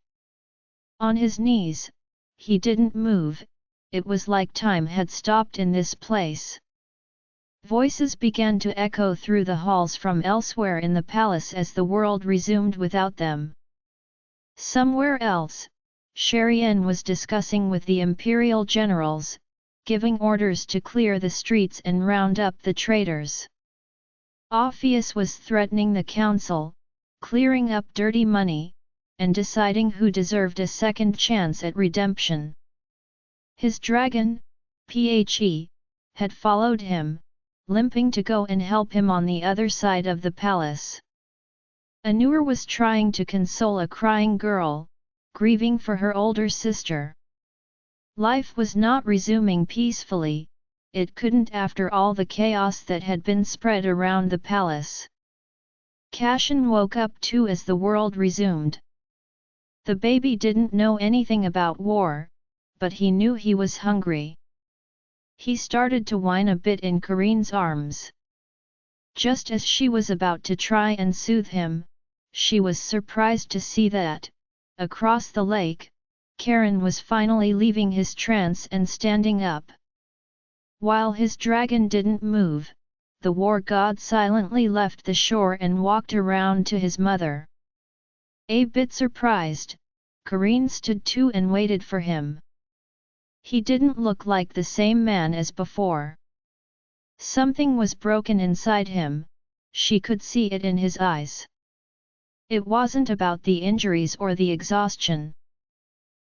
On his knees, he didn't move, it was like time had stopped in this place. Voices began to echo through the halls from elsewhere in the palace as the world resumed without them. Somewhere else, Sherian was discussing with the imperial generals, giving orders to clear the streets and round up the traitors. Orpheus was threatening the council, clearing up dirty money, and deciding who deserved a second chance at redemption. His dragon, Phe, had followed him, limping to go and help him on the other side of the palace. Anur was trying to console a crying girl, grieving for her older sister. Life was not resuming peacefully, it couldn't after all the chaos that had been spread around the palace. Cassandra woke up too as the world resumed. The baby didn't know anything about war, but he knew he was hungry. He started to whine a bit in Corinne's arms. Just as she was about to try and soothe him, she was surprised to see that, across the lake, Karen was finally leaving his trance and standing up. While his dragon didn't move, the war god silently left the shore and walked around to his mother. A bit surprised, Karen stood too and waited for him. He didn't look like the same man as before. Something was broken inside him, she could see it in his eyes. It wasn't about the injuries or the exhaustion.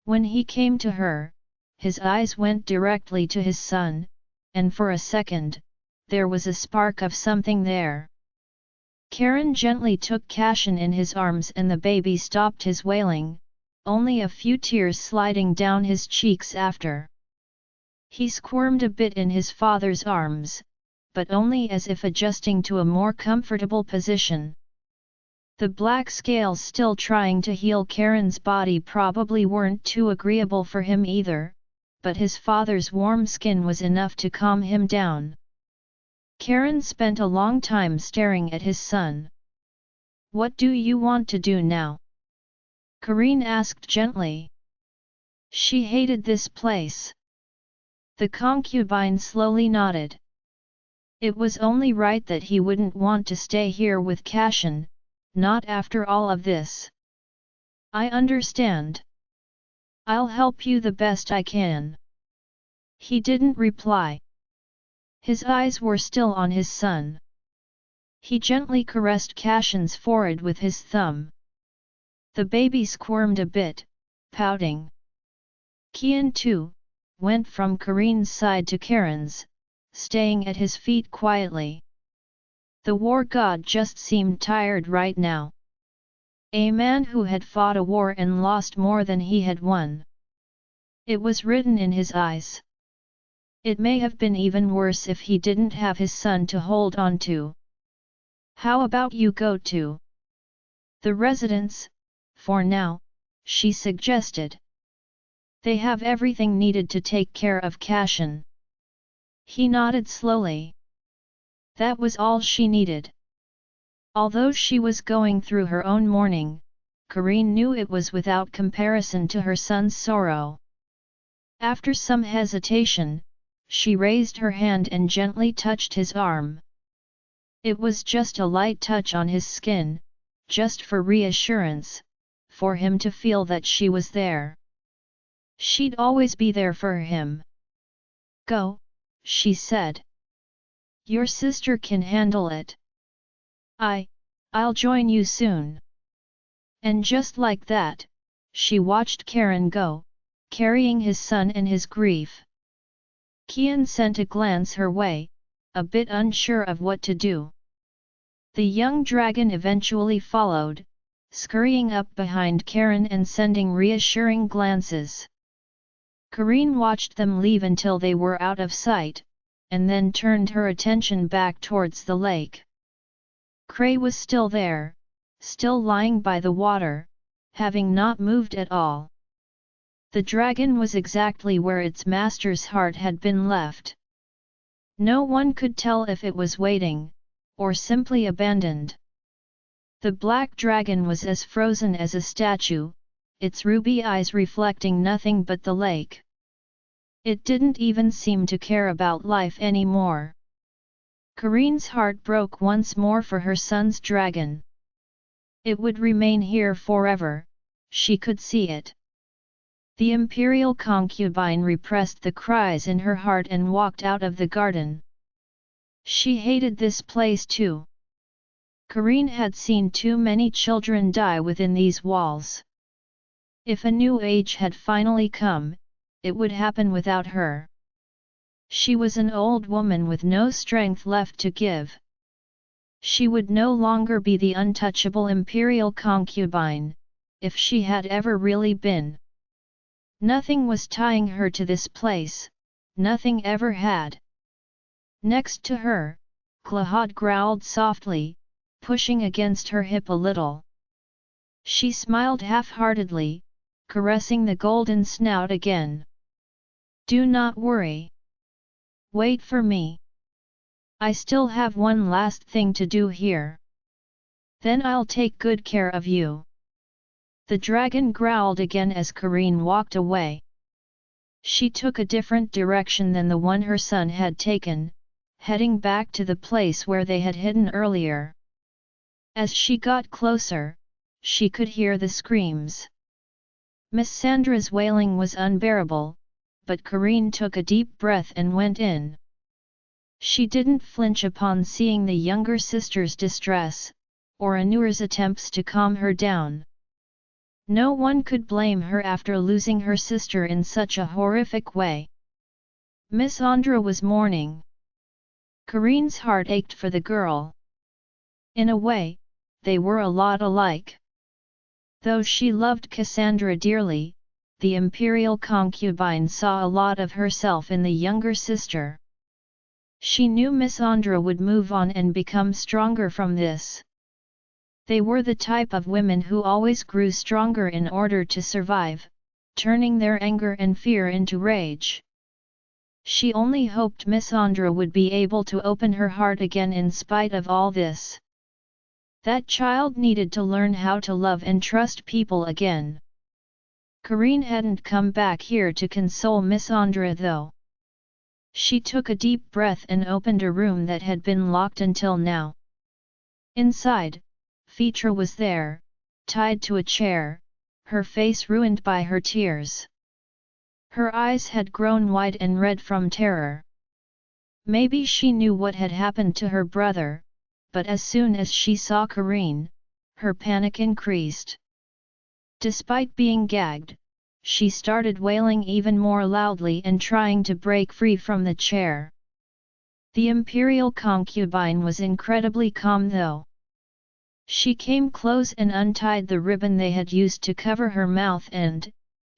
When he came to her, his eyes went directly to his son, and for a second, there was a spark of something there. Karen gently took Cassian in his arms and the baby stopped his wailing, only a few tears sliding down his cheeks after. He squirmed a bit in his father's arms, but only as if adjusting to a more comfortable position. The black scales still trying to heal Karen's body probably weren't too agreeable for him either, but his father's warm skin was enough to calm him down. Karen spent a long time staring at his son. "What do you want to do now?" Karen asked gently. She hated this place. The concubine slowly nodded. It was only right that he wouldn't want to stay here with Cassian, not after all of this. "I understand. I'll help you the best I can." He didn't reply. His eyes were still on his son. He gently caressed Cassian's forehead with his thumb. The baby squirmed a bit, pouting. Kian too, went from Karen's side to Karen's, staying at his feet quietly. The war god just seemed tired right now. A man who had fought a war and lost more than he had won. It was written in his eyes. It may have been even worse if he didn't have his son to hold on to. "How about you go to the residence, for now," she suggested. "They have everything needed to take care of Cassian." He nodded slowly. That was all she needed. Although she was going through her own mourning, Karen knew it was without comparison to her son's sorrow. After some hesitation, she raised her hand and gently touched his arm. It was just a light touch on his skin, just for reassurance, for him to feel that she was there. She'd always be there for him. "Go," she said. "Your sister can handle it. I'll join you soon." And just like that, she watched Karen go, carrying his son and his grief. Kian sent a glance her way, a bit unsure of what to do. The young dragon eventually followed, scurrying up behind Karen and sending reassuring glances. Karen watched them leave until they were out of sight, and then turned her attention back towards the lake. Cray was still there, still lying by the water, having not moved at all. The dragon was exactly where its master's heart had been left. No one could tell if it was waiting, or simply abandoned. The black dragon was as frozen as a statue, its ruby eyes reflecting nothing but the lake. It didn't even seem to care about life anymore. Karen's heart broke once more for her son's dragon. It would remain here forever, she could see it. The imperial concubine repressed the cries in her heart and walked out of the garden. She hated this place too. Karen had seen too many children die within these walls. If a new age had finally come, it would happen without her. She was an old woman with no strength left to give. She would no longer be the untouchable imperial concubine, if she had ever really been. Nothing was tying her to this place, nothing ever had. Next to her, Claude growled softly, pushing against her hip a little. She smiled half-heartedly, caressing the golden snout again. "Do not worry. Wait for me. I still have one last thing to do here." Then I'll take good care of you." The dragon growled again as Karine walked away. She took a different direction than the one her son had taken, heading back to the place where they had hidden earlier. As she got closer, she could hear the screams. Miss Sandra's wailing was unbearable, but Karine took a deep breath and went in. She didn't flinch upon seeing the younger sister's distress, or Anuar's attempts to calm her down. No one could blame her after losing her sister in such a horrific way. Miss Andra was mourning. Karine's heart ached for the girl. In a way, they were a lot alike. Though she loved Cassandra dearly, the imperial concubine saw a lot of herself in the younger sister. She knew Miss Andra would move on and become stronger from this. They were the type of women who always grew stronger in order to survive, turning their anger and fear into rage. She only hoped Miss Andra would be able to open her heart again in spite of all this. That child needed to learn how to love and trust people again. Karine hadn't come back here to console Miss Andra though. She took a deep breath and opened a room that had been locked until now. Inside, Phaedra was there, tied to a chair, her face ruined by her tears. Her eyes had grown wide and red from terror. Maybe she knew what had happened to her brother, but as soon as she saw Karine, her panic increased. Despite being gagged, she started wailing even more loudly and trying to break free from the chair. The imperial concubine was incredibly calm though. She came close and untied the ribbon they had used to cover her mouth and,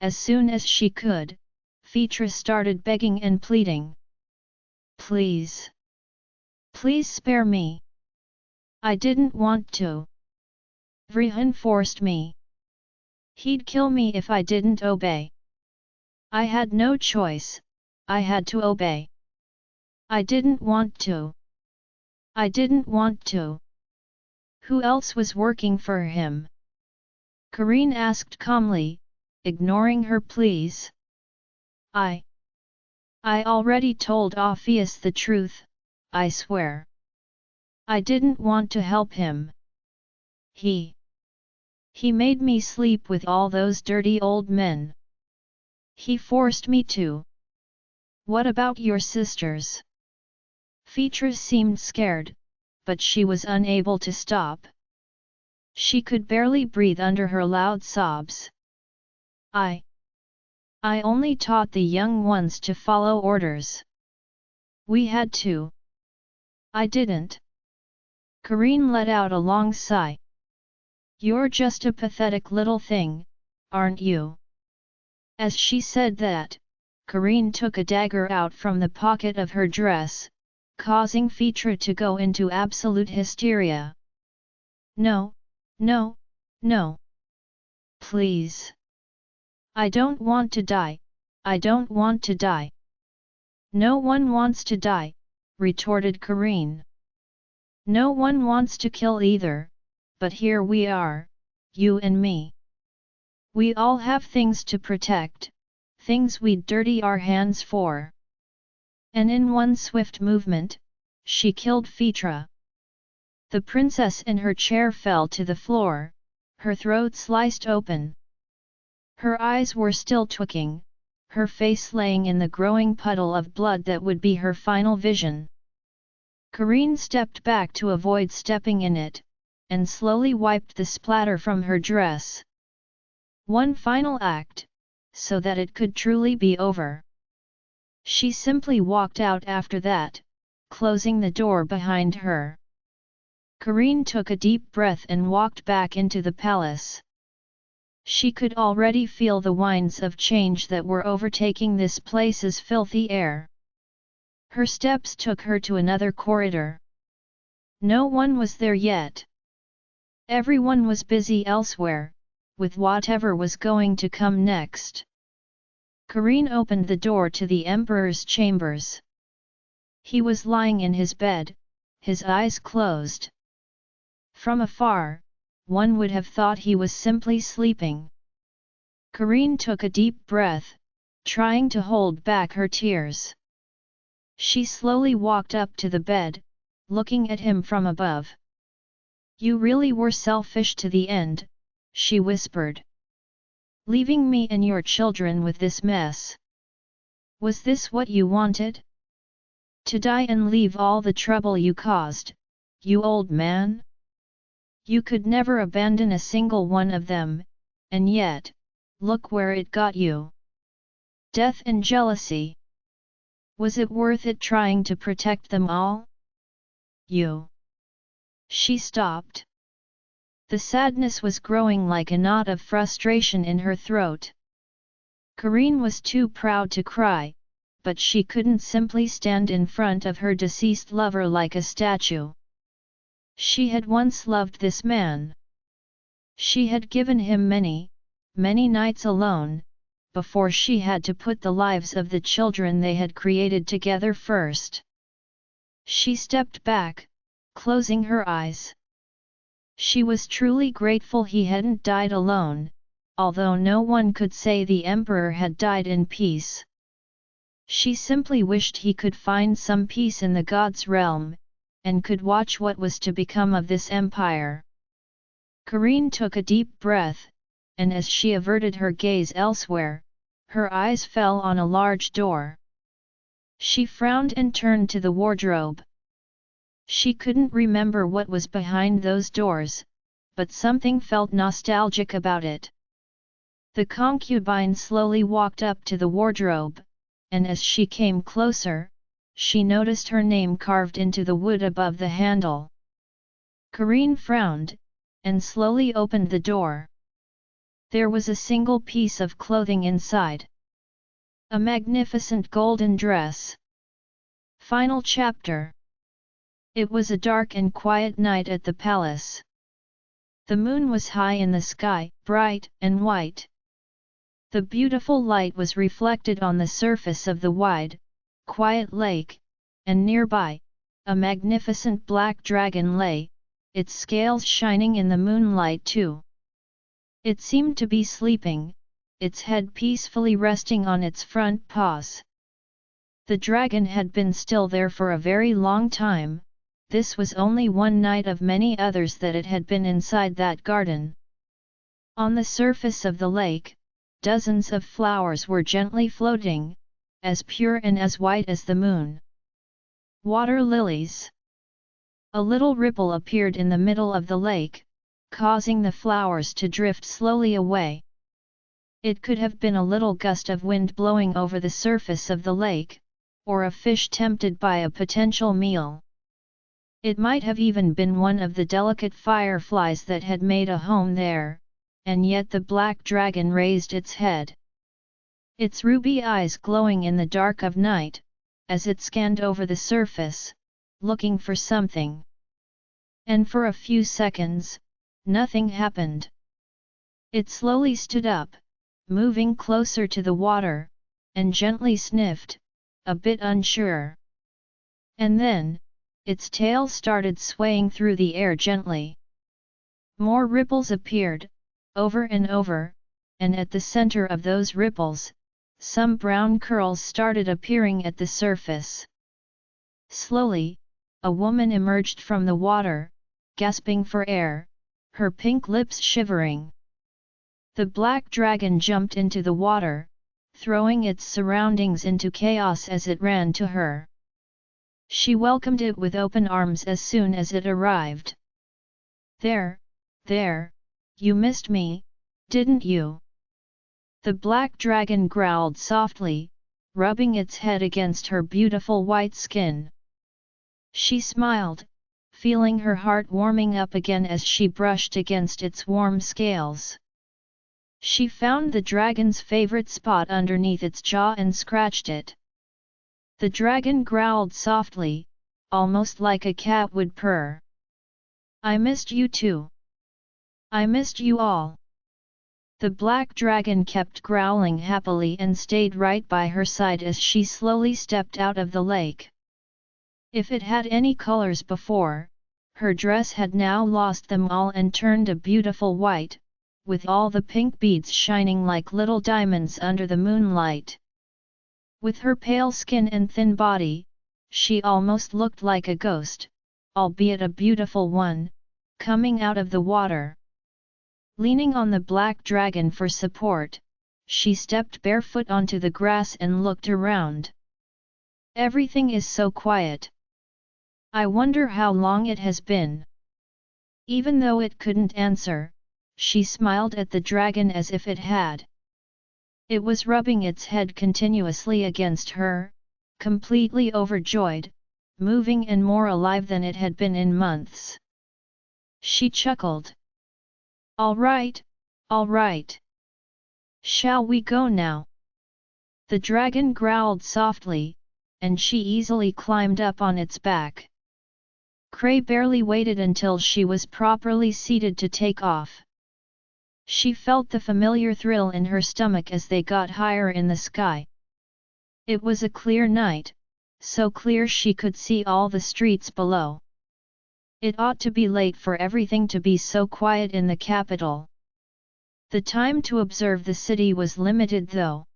as soon as she could, Phaedra started begging and pleading. "Please. Please spare me. I didn't want to. Vrihan forced me. He'd kill me if I didn't obey. I had no choice, I had to obey. I didn't want to. I didn't want to." Who else was working for him? Karine asked calmly, ignoring her pleas. I already told Orpheus the truth, I swear. I didn't want to help him. He made me sleep with all those dirty old men. He forced me to. What about your sisters?" Phaedra seemed scared, but she was unable to stop. She could barely breathe under her loud sobs. I only taught the young ones to follow orders. We had to. I didn't." Karine let out a long sigh. "You're just a pathetic little thing, aren't you?" As she said that, Karine took a dagger out from the pocket of her dress, causing Phaedra to go into absolute hysteria. "No, no, no. Please. I don't want to die, I don't want to die." "No one wants to die," retorted Karine. "No one wants to kill either, but here we are, you and me. We all have things to protect, things we'd dirty our hands for." And in one swift movement, she killed Phaedra. The princess in her chair fell to the floor, her throat sliced open. Her eyes were still twitching, her face laying in the growing puddle of blood that would be her final vision. Karine stepped back to avoid stepping in it, and slowly wiped the splatter from her dress. One final act, so that it could truly be over. She simply walked out after that, closing the door behind her. Karine took a deep breath and walked back into the palace. She could already feel the winds of change that were overtaking this place's filthy air. Her steps took her to another corridor. No one was there yet. Everyone was busy elsewhere, with whatever was going to come next. Karine opened the door to the Emperor's chambers. He was lying in his bed, his eyes closed. From afar, one would have thought he was simply sleeping. Karine took a deep breath, trying to hold back her tears. She slowly walked up to the bed, looking at him from above. "You really were selfish to the end," she whispered. "Leaving me and your children with this mess. Was this what you wanted? To die and leave all the trouble you caused, you old man? You could never abandon a single one of them, and yet, look where it got you. Death and jealousy. Was it worth it trying to protect them all? You." She stopped. The sadness was growing like a knot of frustration in her throat. Karine was too proud to cry, but she couldn't simply stand in front of her deceased lover like a statue. She had once loved this man. She had given him many, many nights alone, before she had to put the lives of the children they had created together first. She stepped back, closing her eyes. She was truly grateful he hadn't died alone, although no one could say the emperor had died in peace. She simply wished he could find some peace in the gods' realm, and could watch what was to become of this empire. Karine took a deep breath, and as she averted her gaze elsewhere, her eyes fell on a large door. She frowned and turned to the wardrobe. She couldn't remember what was behind those doors, but something felt nostalgic about it. The concubine slowly walked up to the wardrobe, and as she came closer, she noticed her name carved into the wood above the handle. Karine frowned, and slowly opened the door. There was a single piece of clothing inside. A magnificent golden dress. Final chapter. It was a dark and quiet night at the palace. The moon was high in the sky, bright and white. The beautiful light was reflected on the surface of the wide, quiet lake, and nearby, a magnificent black dragon lay, its scales shining in the moonlight too. It seemed to be sleeping, its head peacefully resting on its front paws. The dragon had been still there for a very long time. This was only one night of many others that it had been inside that garden. On the surface of the lake, dozens of flowers were gently floating, as pure and as white as the moon. Water lilies. A little ripple appeared in the middle of the lake, causing the flowers to drift slowly away. It could have been a little gust of wind blowing over the surface of the lake, or a fish tempted by a potential meal. It might have even been one of the delicate fireflies that had made a home there, and yet the black dragon raised its head. Its ruby eyes glowing in the dark of night, as it scanned over the surface, looking for something. And for a few seconds, nothing happened. It slowly stood up, moving closer to the water, and gently sniffed, a bit unsure. And then, its tail started swaying through the air gently. More ripples appeared, over and over, and at the center of those ripples, some brown curls started appearing at the surface. Slowly, a woman emerged from the water, gasping for air, her pink lips shivering. The black dragon jumped into the water, throwing its surroundings into chaos as it ran to her. She welcomed it with open arms as soon as it arrived. There, you missed me, didn't you?" The black dragon growled softly, rubbing its head against her beautiful white skin. She smiled, feeling her heart warming up again as she brushed against its warm scales. She found the dragon's favorite spot underneath its jaw and scratched it. The dragon growled softly, almost like a cat would purr. "I missed you too. I missed you all." The black dragon kept growling happily and stayed right by her side as she slowly stepped out of the lake. If it had any colors before, her dress had now lost them all and turned a beautiful white, with all the pink beads shining like little diamonds under the moonlight. With her pale skin and thin body, she almost looked like a ghost, albeit a beautiful one, coming out of the water. Leaning on the black dragon for support, she stepped barefoot onto the grass and looked around. Everything is so quiet. I wonder how long it has been. Even though it couldn't answer, she smiled at the dragon as if it had. It was rubbing its head continuously against her, completely overjoyed, moving and more alive than it had been in months. She chuckled. All right, all right. Shall we go now? The dragon growled softly, and she easily climbed up on its back. Cray barely waited until she was properly seated to take off. She felt the familiar thrill in her stomach as they got higher in the sky. It was a clear night, so clear she could see all the streets below. It ought to be late for everything to be so quiet in the capital. The time to observe the city was limited though.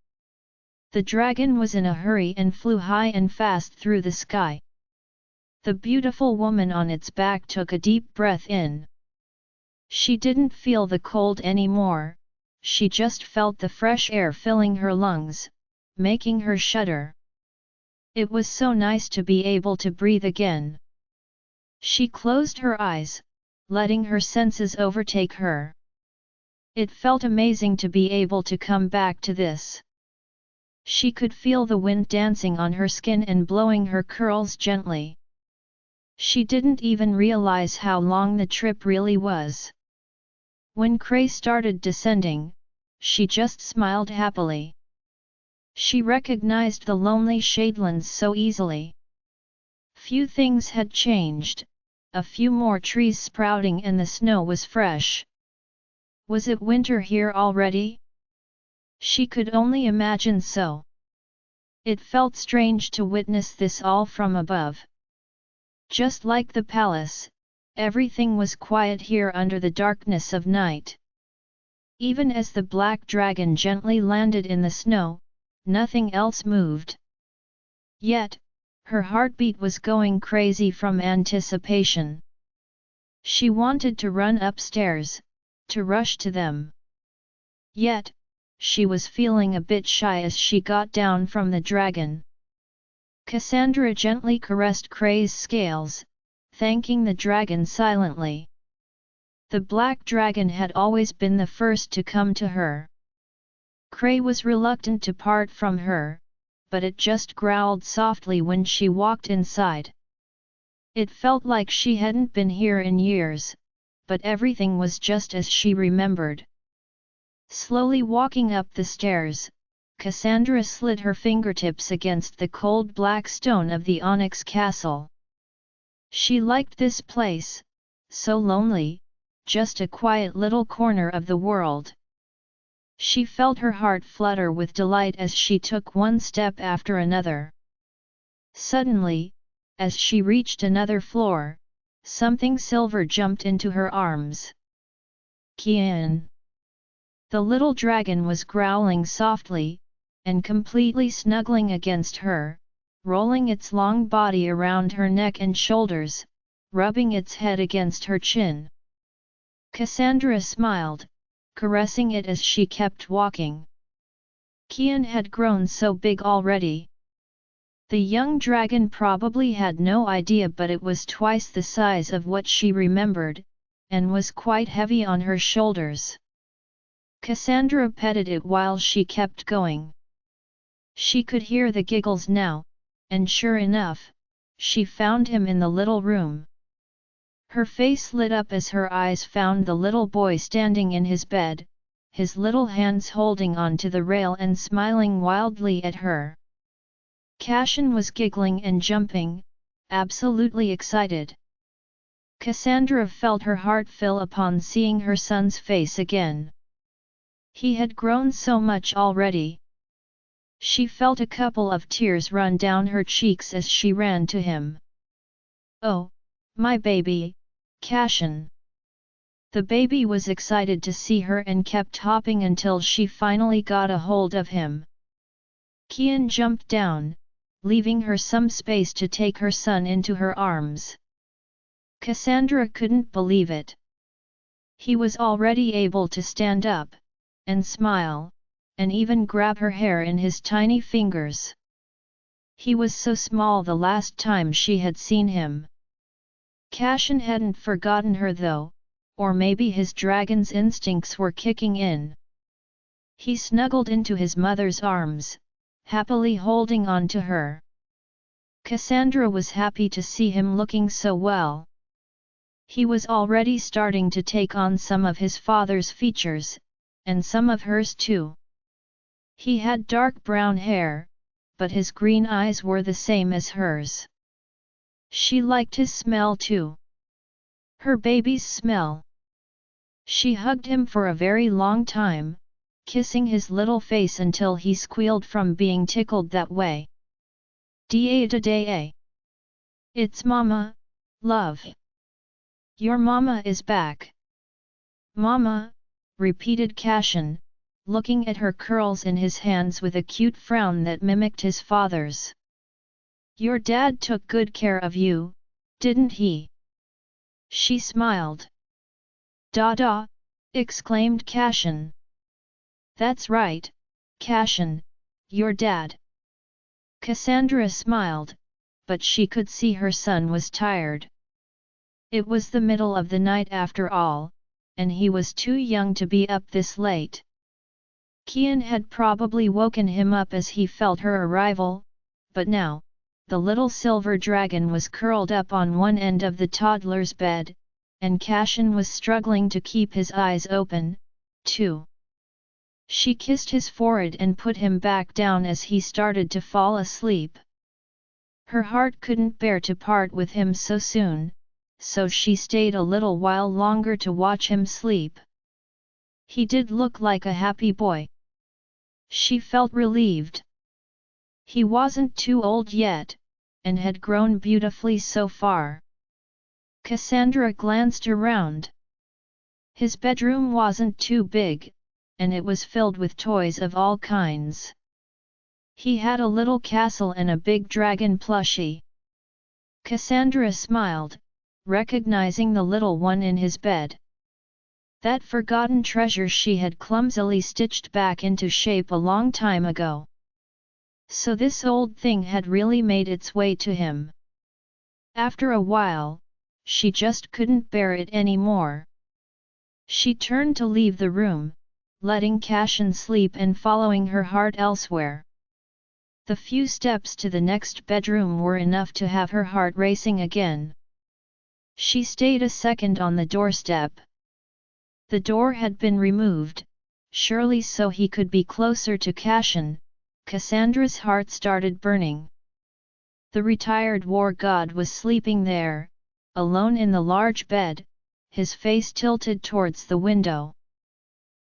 The dragon was in a hurry and flew high and fast through the sky. The beautiful woman on its back took a deep breath in. She didn't feel the cold anymore, she just felt the fresh air filling her lungs, making her shudder. It was so nice to be able to breathe again. She closed her eyes, letting her senses overtake her. It felt amazing to be able to come back to this. She could feel the wind dancing on her skin and blowing her curls gently. She didn't even realize how long the trip really was. When Cray started descending, she just smiled happily. She recognized the lonely shadelands so easily. Few things had changed, a few more trees sprouting and the snow was fresh. Was it winter here already? She could only imagine so. It felt strange to witness this all from above. Just like the palace, everything was quiet here under the darkness of night. Even as the black dragon gently landed in the snow, nothing else moved. Yet, her heartbeat was going crazy from anticipation. She wanted to run upstairs, to rush to them. Yet, she was feeling a bit shy as she got down from the dragon. Cassandra gently caressed Cray's scales, thanking the dragon silently. The black dragon had always been the first to come to her. Cray was reluctant to part from her, but it just growled softly when she walked inside. It felt like she hadn't been here in years, but everything was just as she remembered. Slowly walking up the stairs, Cassandra slid her fingertips against the cold black stone of the onyx castle. She liked this place, so lonely, just a quiet little corner of the world. She felt her heart flutter with delight as she took one step after another. Suddenly, as she reached another floor, something silver jumped into her arms. Kian! The little dragon was growling softly, and completely snuggling against her, rolling its long body around her neck and shoulders, rubbing its head against her chin. Cassandra smiled, caressing it as she kept walking. Kian had grown so big already. The young dragon probably had no idea, but it was twice the size of what she remembered, and was quite heavy on her shoulders. Cassandra petted it while she kept going. She could hear the giggles now, and sure enough, she found him in the little room. Her face lit up as her eyes found the little boy standing in his bed, his little hands holding on to the rail and smiling wildly at her. Cassian was giggling and jumping, absolutely excited. Cassandra felt her heart fill upon seeing her son's face again. He had grown so much already. She felt a couple of tears run down her cheeks as she ran to him. "Oh, my baby, Cassian. The baby was excited to see her and kept hopping until she finally got a hold of him. Kian jumped down, leaving her some space to take her son into her arms. Cassandra couldn't believe it. He was already able to stand up, and smile, and even grab her hair in his tiny fingers. He was so small the last time she had seen him. Cassian hadn't forgotten her though, or maybe his dragon's instincts were kicking in. He snuggled into his mother's arms, happily holding on to her. Cassandra was happy to see him looking so well. He was already starting to take on some of his father's features, and some of hers too. He had dark brown hair, but his green eyes were the same as hers. She liked his smell too. Her baby's smell. She hugged him for a very long time, kissing his little face until he squealed from being tickled that way. Da-da-da-a. It's Mama, love. Your Mama is back. Mama, repeated Cassian, looking at her curls in his hands with a cute frown that mimicked his father's. Your dad took good care of you, didn't he? She smiled. Da-da, exclaimed Cassian. That's right, Cassian, your dad. Cassandra smiled, but she could see her son was tired. It was the middle of the night after all, and he was too young to be up this late. Kian had probably woken him up as he felt her arrival, but now, the little silver dragon was curled up on one end of the toddler's bed, and Cassian was struggling to keep his eyes open, too. She kissed his forehead and put him back down as he started to fall asleep. Her heart couldn't bear to part with him so soon, so she stayed a little while longer to watch him sleep. He did look like a happy boy. She felt relieved. He wasn't too old yet, and had grown beautifully so far. Cassandra glanced around. His bedroom wasn't too big, and it was filled with toys of all kinds. He had a little castle and a big dragon plushie. Cassandra smiled, recognizing the little one in his bed. That forgotten treasure she had clumsily stitched back into shape a long time ago. So this old thing had really made its way to him. After a while, she just couldn't bear it anymore. She turned to leave the room, letting Cassian sleep and following her heart elsewhere. The few steps to the next bedroom were enough to have her heart racing again. She stayed a second on the doorstep. The door had been removed, surely so he could be closer to Cassian. Cassandra's heart started burning. The retired war god was sleeping there, alone in the large bed, his face tilted towards the window.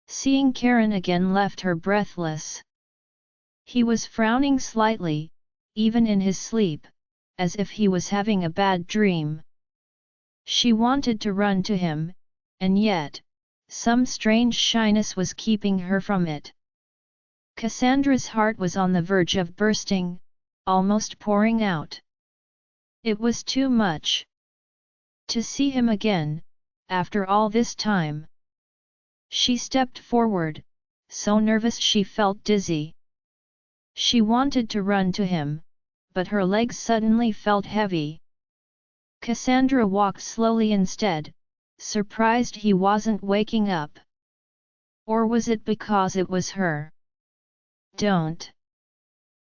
Seeing Karen again left her breathless. He was frowning slightly, even in his sleep, as if he was having a bad dream. She wanted to run to him, and yet, some strange shyness was keeping her from it. Cassandra's heart was on the verge of bursting, almost pouring out. It was too much. To see him again, after all this time. She stepped forward, so nervous she felt dizzy. She wanted to run to him, but her legs suddenly felt heavy. Cassandra walked slowly instead, surprised he wasn't waking up. Or was it because it was her? Don't.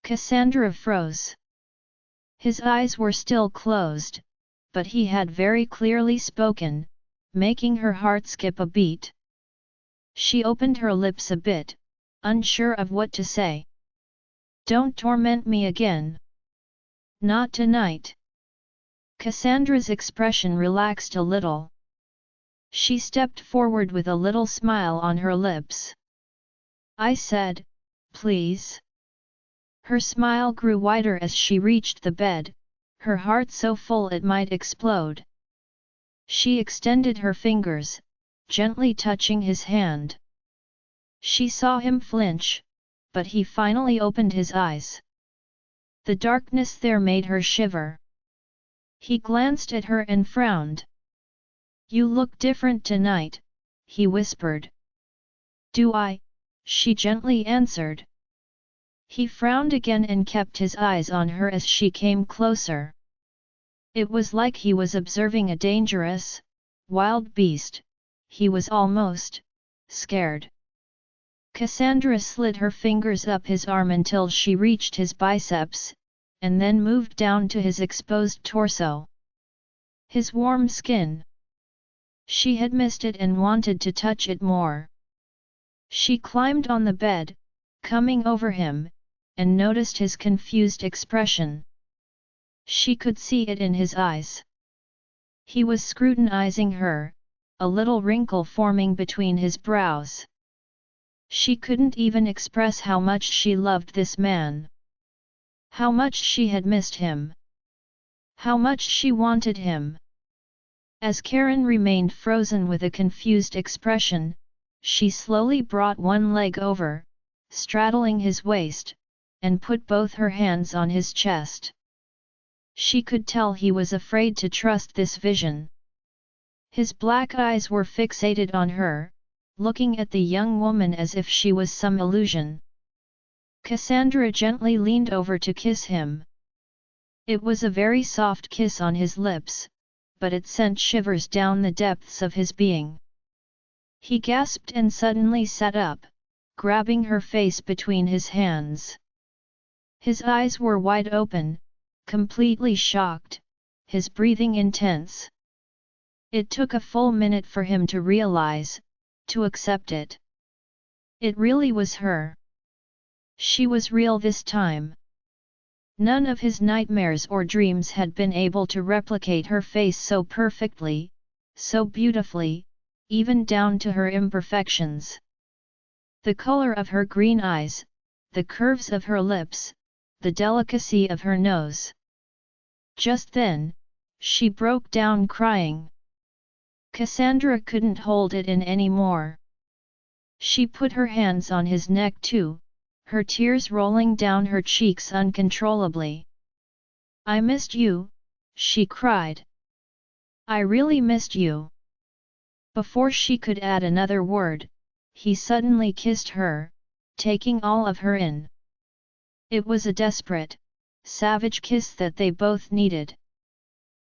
Cassandra froze. His eyes were still closed, but he had very clearly spoken, making her heart skip a beat. She opened her lips a bit, unsure of what to say. Don't torment me again. Not tonight. Cassandra's expression relaxed a little. She stepped forward with a little smile on her lips. I said, please. Her smile grew wider as she reached the bed, her heart so full it might explode. She extended her fingers, gently touching his hand. She saw him flinch, but he finally opened his eyes. The darkness there made her shiver. He glanced at her and frowned. "You look different tonight," he whispered. "Do I?" she gently answered. He frowned again and kept his eyes on her as she came closer. It was like he was observing a dangerous, wild beast. He was almost scared. Cassandra slid her fingers up his arm until she reached his biceps, and then moved down to his exposed torso. His warm skin. She had missed it and wanted to touch it more. She climbed on the bed, coming over him, and noticed his confused expression. She could see it in his eyes. He was scrutinizing her, a little wrinkle forming between his brows. She couldn't even express how much she loved this man. How much she had missed him. How much she wanted him. As Karen remained frozen with a confused expression, she slowly brought one leg over, straddling his waist, and put both her hands on his chest. She could tell he was afraid to trust this vision. His black eyes were fixated on her, looking at the young woman as if she was some illusion. Cassandra gently leaned over to kiss him. It was a very soft kiss on his lips, but it sent shivers down the depths of his being. He gasped and suddenly sat up, grabbing her face between his hands. His eyes were wide open, completely shocked, his breathing intense. It took a full minute for him to realize, to accept it. It really was her. She was real this time. None of his nightmares or dreams had been able to replicate her face so perfectly, so beautifully, even down to her imperfections. The color of her green eyes, the curves of her lips, the delicacy of her nose. Just then, she broke down crying. Cassandra couldn't hold it in anymore. She put her hands on his neck too, her tears rolling down her cheeks uncontrollably. "I missed you," she cried. "I really missed you." Before she could add another word, he suddenly kissed her, taking all of her in. It was a desperate, savage kiss that they both needed.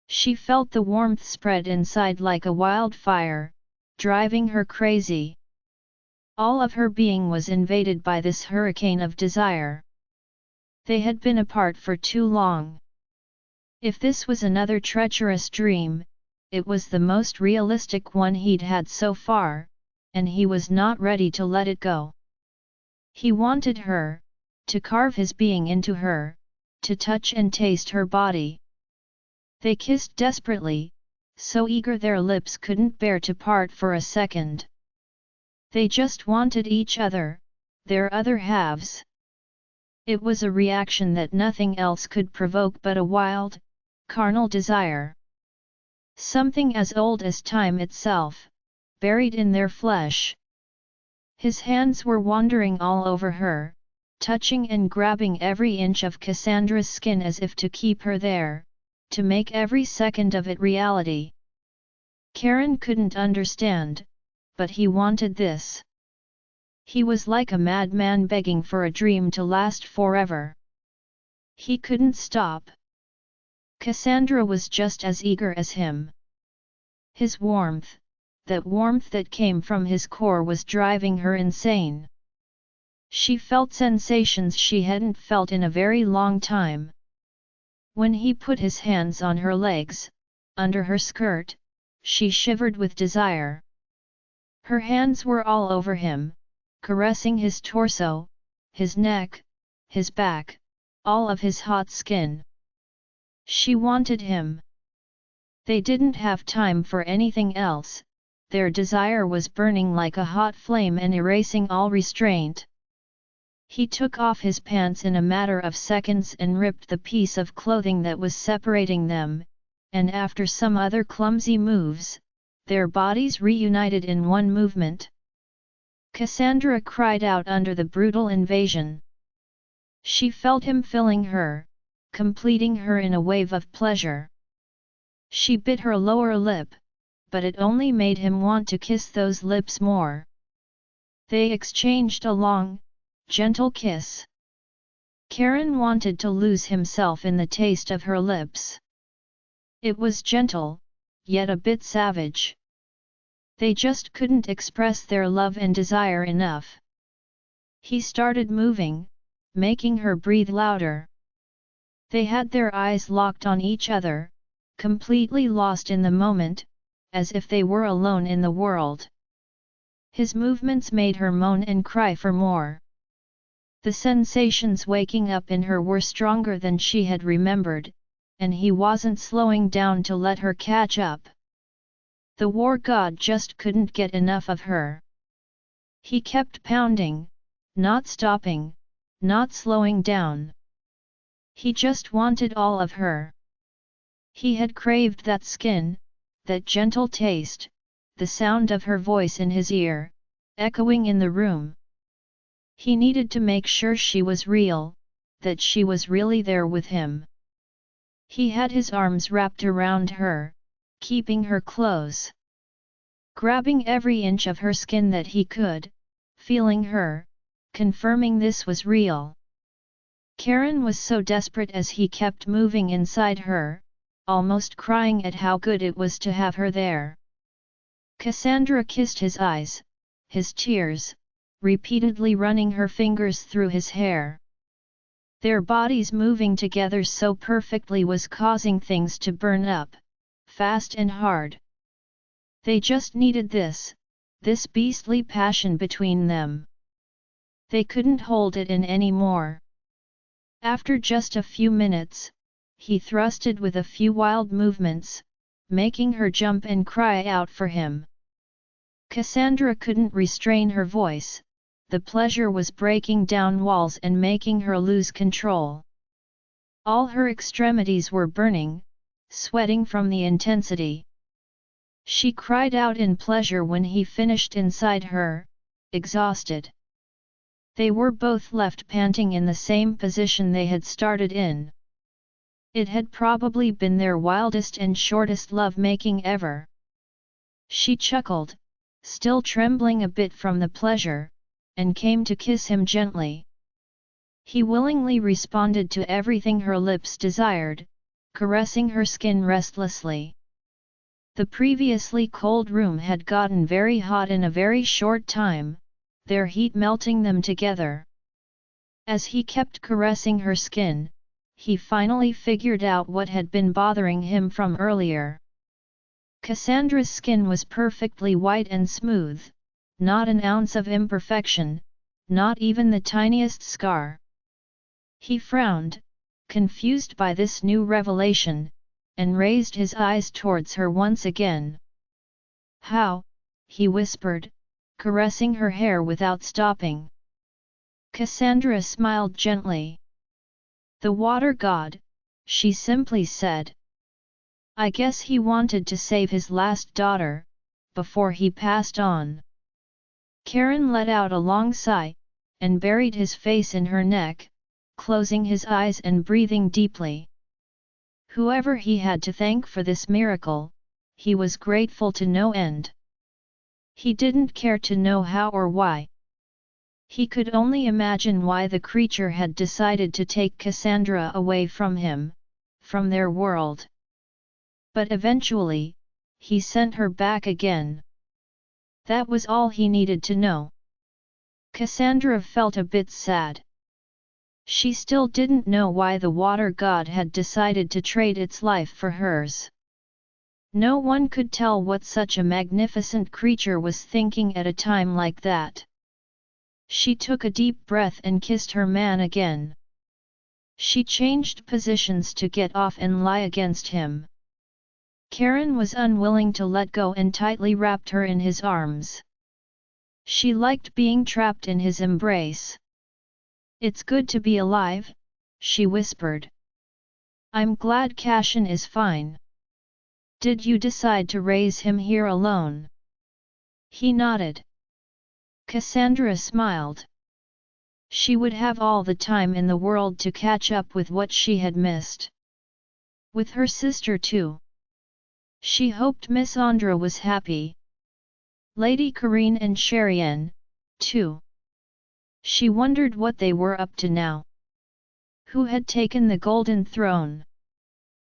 She felt the warmth spread inside like a wildfire, driving her crazy. All of her being was invaded by this hurricane of desire. They had been apart for too long. If this was another treacherous dream, it was the most realistic one he'd had so far, and he was not ready to let it go. He wanted her, to carve his being into her, to touch and taste her body. They kissed desperately, so eager their lips couldn't bear to part for a second. They just wanted each other, their other halves. It was a reaction that nothing else could provoke but a wild, carnal desire. Something as old as time itself, buried in their flesh. His hands were wandering all over her, touching and grabbing every inch of Cassandra's skin as if to keep her there, to make every second of it reality. Karen couldn't understand, but he wanted this. He was like a madman begging for a dream to last forever. He couldn't stop. Cassandra was just as eager as him. His warmth, that warmth that came from his core, was driving her insane. She felt sensations she hadn't felt in a very long time. When he put his hands on her legs, under her skirt, she shivered with desire. Her hands were all over him, caressing his torso, his neck, his back, all of his hot skin. She wanted him. They didn't have time for anything else, their desire was burning like a hot flame and erasing all restraint. He took off his pants in a matter of seconds and ripped the piece of clothing that was separating them, and after some other clumsy moves, their bodies reunited in one movement. Cassandra cried out under the brutal invasion. She felt him filling her, completing her in a wave of pleasure. She bit her lower lip, but it only made him want to kiss those lips more. They exchanged a long, gentle kiss. Karen wanted to lose himself in the taste of her lips. It was gentle, yet a bit savage. They just couldn't express their love and desire enough. He started moving, making her breathe louder. They had their eyes locked on each other, completely lost in the moment, as if they were alone in the world. His movements made her moan and cry for more. The sensations waking up in her were stronger than she had remembered, and he wasn't slowing down to let her catch up. The war god just couldn't get enough of her. He kept pounding, not stopping, not slowing down. He just wanted all of her. He had craved that skin, that gentle taste, the sound of her voice in his ear, echoing in the room. He needed to make sure she was real, that she was really there with him. He had his arms wrapped around her, keeping her close. Grabbing every inch of her skin that he could, feeling her, confirming this was real. Karen was so desperate as he kept moving inside her, almost crying at how good it was to have her there. Cassandra kissed his eyes, his tears, repeatedly running her fingers through his hair. Their bodies moving together so perfectly was causing things to burn up, fast and hard. They just needed this beastly passion between them. They couldn't hold it in any more. After just a few minutes, he thrusted with a few wild movements, making her jump and cry out for him. Cassandra couldn't restrain her voice. The pleasure was breaking down walls and making her lose control. All her extremities were burning, sweating from the intensity. She cried out in pleasure when he finished inside her, exhausted. They were both left panting in the same position they had started in. It had probably been their wildest and shortest love-making ever. She chuckled, still trembling a bit from the pleasure, and came to kiss him gently. He willingly responded to everything her lips desired, caressing her skin restlessly. The previously cold room had gotten very hot in a very short time, their heat melting them together. As he kept caressing her skin, he finally figured out what had been bothering him from earlier. Cassandra's skin was perfectly white and smooth, not an ounce of imperfection, not even the tiniest scar. He frowned, confused by this new revelation, and raised his eyes towards her once again. "How?" he whispered, caressing her hair without stopping. Cassandra smiled gently. "The water god," she simply said. "I guess he wanted to save his last daughter, before he passed on." Karen let out a long sigh, and buried his face in her neck, closing his eyes and breathing deeply. Whoever he had to thank for this miracle, he was grateful to no end. He didn't care to know how or why. He could only imagine why the creature had decided to take Cassandra away from him, from their world. But eventually, he sent her back again. That was all he needed to know. Cassandra felt a bit sad. She still didn't know why the water god had decided to trade its life for hers. No one could tell what such a magnificent creature was thinking at a time like that. She took a deep breath and kissed her man again. She changed positions to get off and lie against him. Karen was unwilling to let go and tightly wrapped her in his arms. She liked being trapped in his embrace. "It's good to be alive," she whispered. "I'm glad Cashin is fine." Did you decide to raise him here alone? He nodded. Cassandra smiled. She would have all the time in the world to catch up with what she had missed. With her sister too. She hoped Miss Andra was happy. Lady Karine and Sherian, too. She wondered what they were up to now. Who had taken the golden throne?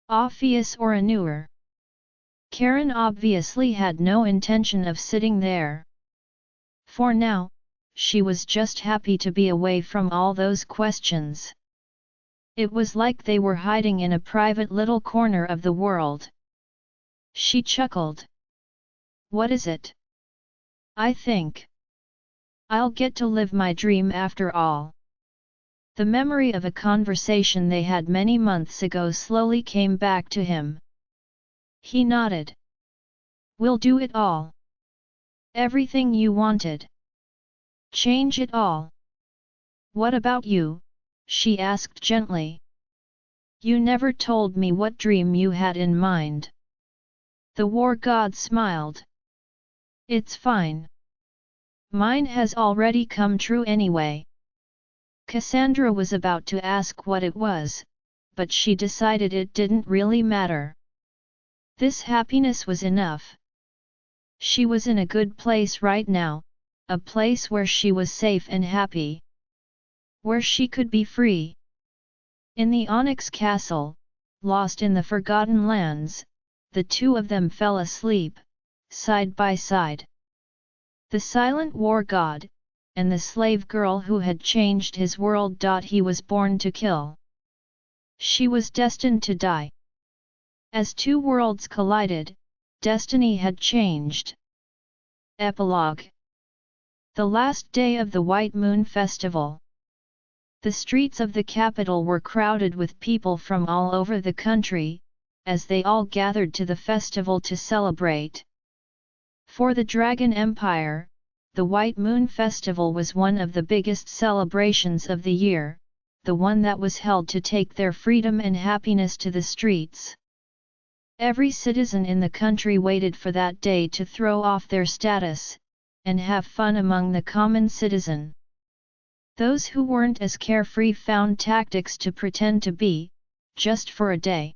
Ophius or Anur? Karen obviously had no intention of sitting there. For now, she was just happy to be away from all those questions. It was like they were hiding in a private little corner of the world. She chuckled. What is it? I think I'll get to live my dream after all. The memory of a conversation they had many months ago slowly came back to him. He nodded. We'll do it all. Everything you wanted. Change it all. What about you? She asked gently. You never told me what dream you had in mind. The war god smiled. It's fine. Mine has already come true anyway. Cassandra was about to ask what it was, but she decided it didn't really matter. This happiness was enough. She was in a good place right now, a place where she was safe and happy. Where she could be free. In the Onyx Castle, lost in the Forgotten Lands, the two of them fell asleep, side by side. The silent war god, and the slave girl who had changed his world. He was born to kill. She was destined to die. As two worlds collided, destiny had changed. Epilogue. The last day of the White Moon Festival. The streets of the capital were crowded with people from all over the country, as they all gathered to the festival to celebrate. For the Dragon Empire, the White Moon Festival was one of the biggest celebrations of the year, the one that was held to take their freedom and happiness to the streets. Every citizen in the country waited for that day to throw off their status, and have fun among the common citizen. Those who weren't as carefree found tactics to pretend to be, just for a day.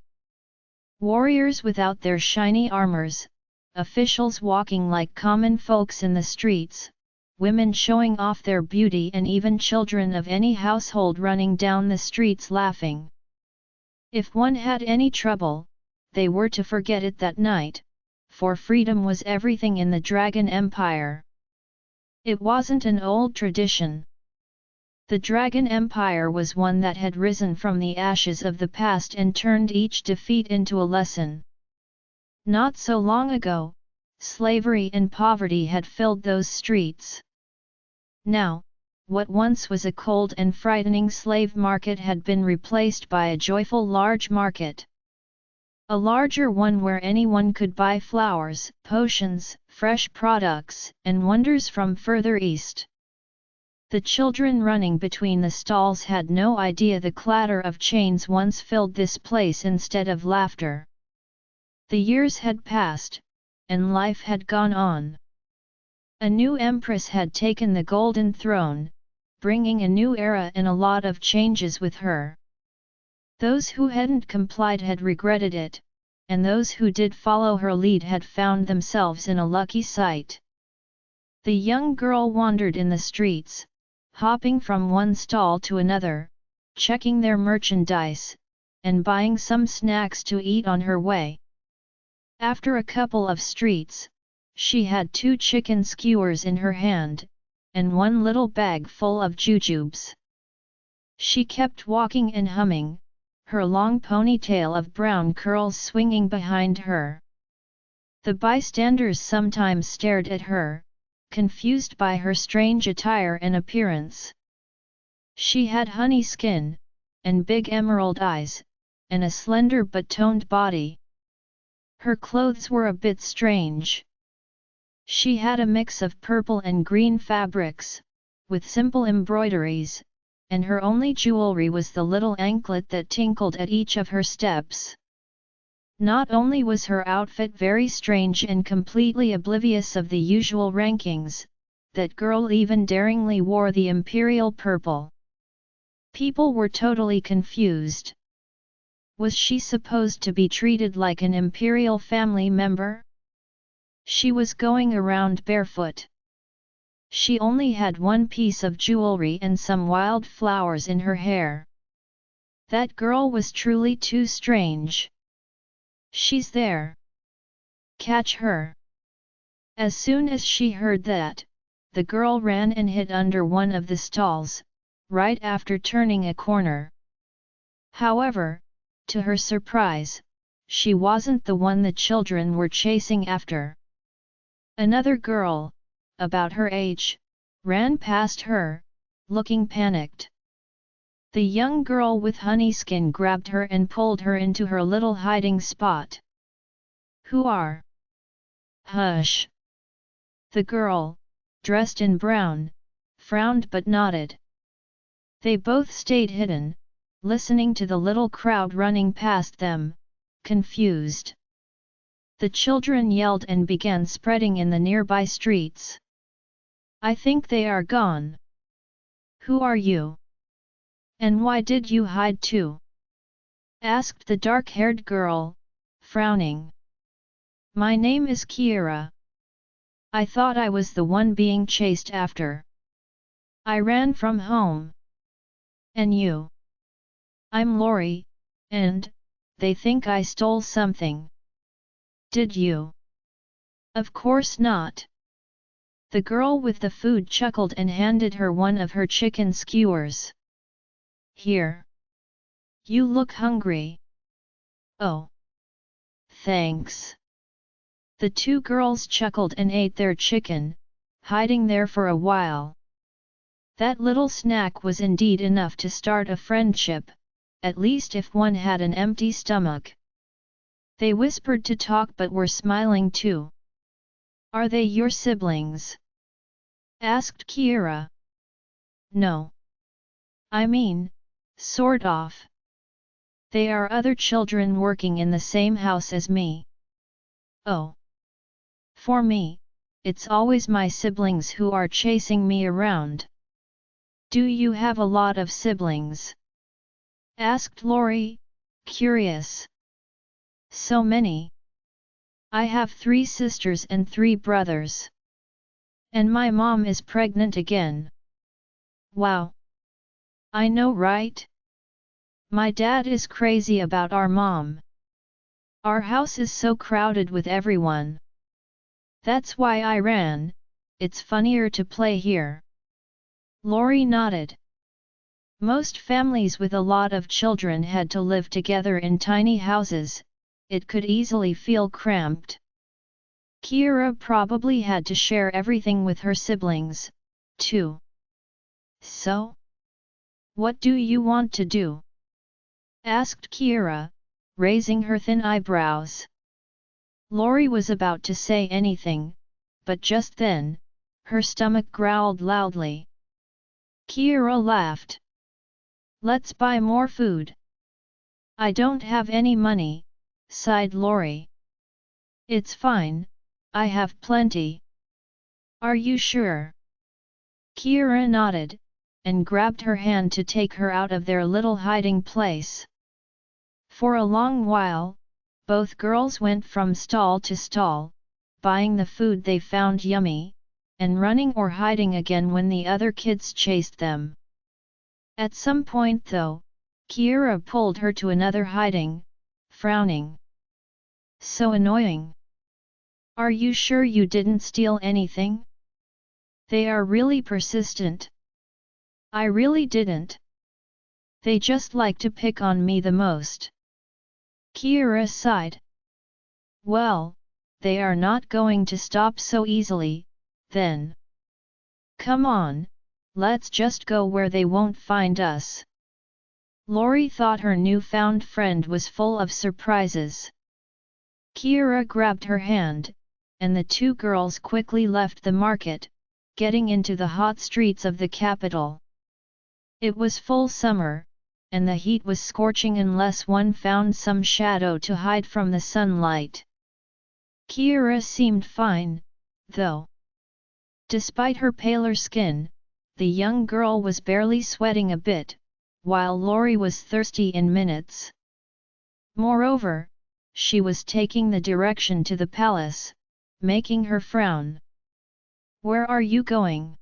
Warriors without their shiny armors, officials walking like common folks in the streets, women showing off their beauty, and even children of any household running down the streets laughing. If one had any trouble, they were to forget it that night, for freedom was everything in the Dragon Empire. It wasn't an old tradition. The Dragon Empire was one that had risen from the ashes of the past and turned each defeat into a lesson. Not so long ago, slavery and poverty had filled those streets. Now, what once was a cold and frightening slave market had been replaced by a joyful large market. A larger one where anyone could buy flowers, potions, fresh products, and wonders from further east. The children running between the stalls had no idea the clatter of chains once filled this place instead of laughter. The years had passed, and life had gone on. A new empress had taken the golden throne, bringing a new era and a lot of changes with her. Those who hadn't complied had regretted it, and those who did follow her lead had found themselves in a lucky sight. The young girl wandered in the streets, hopping from one stall to another, checking their merchandise, and buying some snacks to eat on her way. After a couple of streets, she had 2 chicken skewers in her hand, and one little bag full of jujubes. She kept walking and humming, her long ponytail of brown curls swinging behind her. The bystanders sometimes stared at her, confused by her strange attire and appearance. She had honey skin, and big emerald eyes, and a slender but toned body. Her clothes were a bit strange. She had a mix of purple and green fabrics, with simple embroideries, and her only jewelry was the little anklet that tinkled at each of her steps. Not only was her outfit very strange and completely oblivious of the usual rankings, that girl even daringly wore the imperial purple. People were totally confused. Was she supposed to be treated like an imperial family member? She was going around barefoot. She only had one piece of jewelry and some wild flowers in her hair. That girl was truly too strange. She's there. Catch her. As soon as she heard that, the girl ran and hid under one of the stalls, right after turning a corner. However, to her surprise, she wasn't the one the children were chasing after. Another girl, about her age, ran past her, looking panicked. The young girl with honey skin grabbed her and pulled her into her little hiding spot. Who are? Hush! The girl, dressed in brown, frowned but nodded. They both stayed hidden, listening to the little crowd running past them, confused. The children yelled and began spreading in the nearby streets. I think they are gone. Who are you? And why did you hide too? Asked the dark-haired girl, frowning. My name is Kiera. I thought I was the one being chased after. I ran from home. And you? I'm Lori, and they think I stole something. Did you? Of course not. The girl with the food chuckled and handed her one of her chicken skewers. Here. You look hungry. Oh. Thanks. The two girls chuckled and ate their chicken, hiding there for a while. That little snack was indeed enough to start a friendship, at least if one had an empty stomach. They whispered to talk but were smiling too. Are they your siblings? Asked Kiera. No. I mean, sort of. They are other children working in the same house as me. Oh. For me, it's always my siblings who are chasing me around. Do you have a lot of siblings? Asked Lori, curious. So many. I have 3 sisters and 3 brothers. And my mom is pregnant again. Wow. I know, right? My dad is crazy about our mom. Our house is so crowded with everyone. That's why I ran, it's funnier to play here. Lori nodded. Most families with a lot of children had to live together in tiny houses, it could easily feel cramped. Kiera probably had to share everything with her siblings, too. So? What do you want to do? Asked Kiera, raising her thin eyebrows. Lori was about to say anything, but just then, her stomach growled loudly. Kiera laughed. Let's buy more food. I don't have any money, sighed Lori. It's fine, I have plenty. Are you sure? Kiera nodded, and grabbed her hand to take her out of their little hiding place. For a long while, both girls went from stall to stall, buying the food they found yummy, and running or hiding again when the other kids chased them. At some point though, Kiera pulled her to another hiding, frowning. So annoying. Are you sure you didn't steal anything? They are really persistent. I really didn't. They just like to pick on me the most. Kiera sighed. Well, they are not going to stop so easily, then. Come on, let's just go where they won't find us. Lori thought her newfound friend was full of surprises. Kiera grabbed her hand, and the two girls quickly left the market, getting into the hot streets of the capital. It was full summer, and the heat was scorching unless one found some shadow to hide from the sunlight. Kiera seemed fine, though. Despite her paler skin, the young girl was barely sweating a bit, while Lori was thirsty in minutes. Moreover, she was taking the direction to the palace, making her frown. "Where are you going?"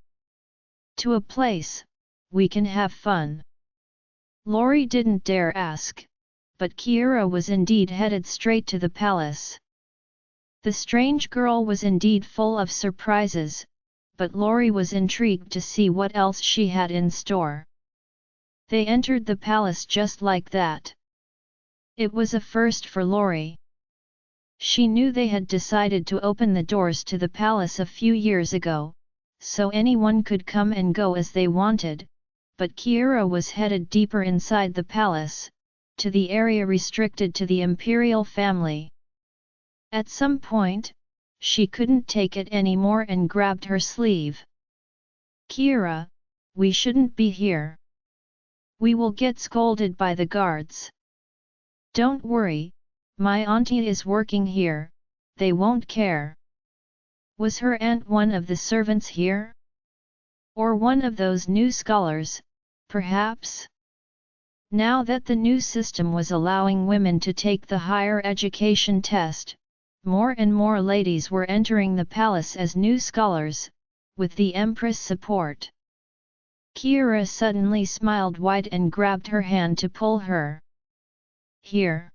"To a place we can have fun." Lori didn't dare ask, but Kiera was indeed headed straight to the palace. The strange girl was indeed full of surprises, but Lori was intrigued to see what else she had in store. They entered the palace just like that. It was a first for Lori. She knew they had decided to open the doors to the palace a few years ago, so anyone could come and go as they wanted, but Kiera was headed deeper inside the palace, to the area restricted to the imperial family. At some point, she couldn't take it anymore and grabbed her sleeve. "Kiera, we shouldn't be here. We will get scolded by the guards." "Don't worry, my auntie is working here, they won't care." Was her aunt one of the servants here? Or one of those new scholars, perhaps? Now that the new system was allowing women to take the higher education test, more and more ladies were entering the palace as new scholars, with the Empress' support. Kiera suddenly smiled wide and grabbed her hand to pull her. "Here.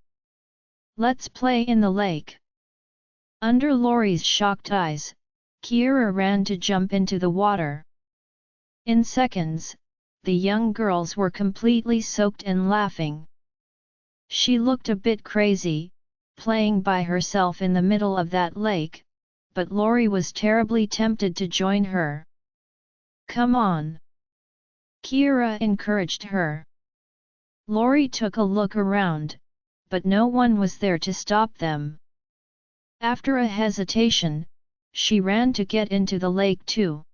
Let's play in the lake." Under Lori's shocked eyes, Kiera ran to jump into the water. In seconds, the young girls were completely soaked and laughing. She looked a bit crazy, playing by herself in the middle of that lake, but Lori was terribly tempted to join her. "Come on!" Kiera encouraged her. Lori took a look around, but no one was there to stop them. After a hesitation, she ran to get into the lake too.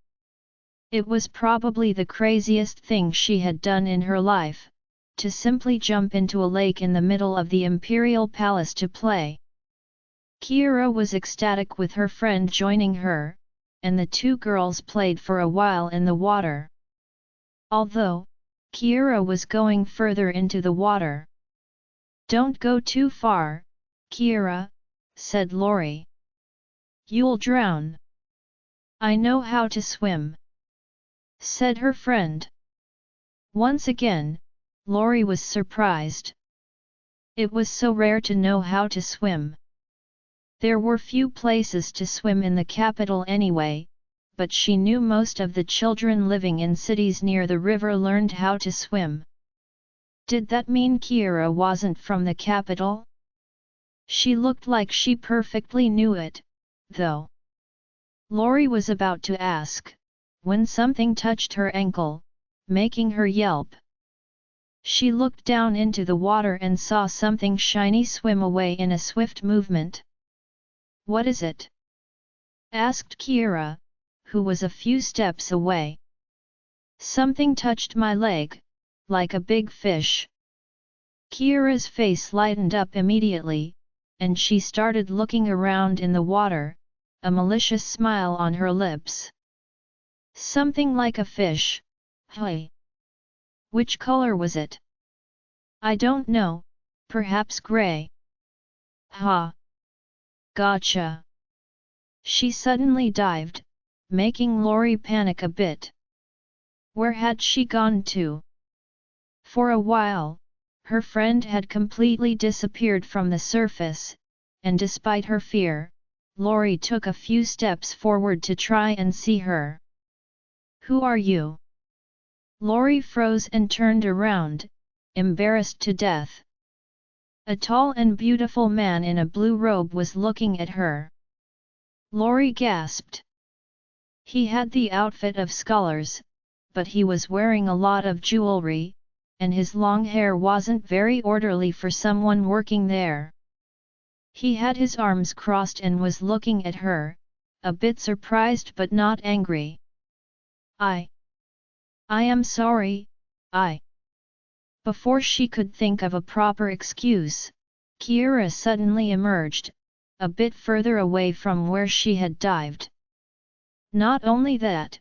It was probably the craziest thing she had done in her life, to simply jump into a lake in the middle of the imperial palace to play. Kiera was ecstatic with her friend joining her, and the two girls played for a while in the water. Although, Kiera was going further into the water. "Don't go too far, Kiera," said Lori. "You'll drown." "I know how to swim," said her friend. Once again, Lori was surprised. It was so rare to know how to swim. There were few places to swim in the capital anyway, but she knew most of the children living in cities near the river learned how to swim. Did that mean Kiera wasn't from the capital? She looked like she perfectly knew it, though. Lori was about to ask, when something touched her ankle, making her yelp. She looked down into the water and saw something shiny swim away in a swift movement. "What is it?" asked Kiera, who was a few steps away. "Something touched my leg, like a big fish." Kiera's face lightened up immediately, and she started looking around in the water, a malicious smile on her lips. "Something like a fish, hey? Which color was it?" "I don't know, perhaps gray." "Ha! Gotcha!" She suddenly dived, making Lori panic a bit. Where had she gone to? For a while, her friend had completely disappeared from the surface, and despite her fear, Lori took a few steps forward to try and see her. "Who are you?" Lori froze and turned around, embarrassed to death. A tall and beautiful man in a blue robe was looking at her. Lori gasped. He had the outfit of scholars, but he was wearing a lot of jewelry, and his long hair wasn't very orderly for someone working there. He had his arms crossed and was looking at her, a bit surprised but not angry. I am sorry, Before she could think of a proper excuse, Kira suddenly emerged, a bit further away from where she had dived. Not only that,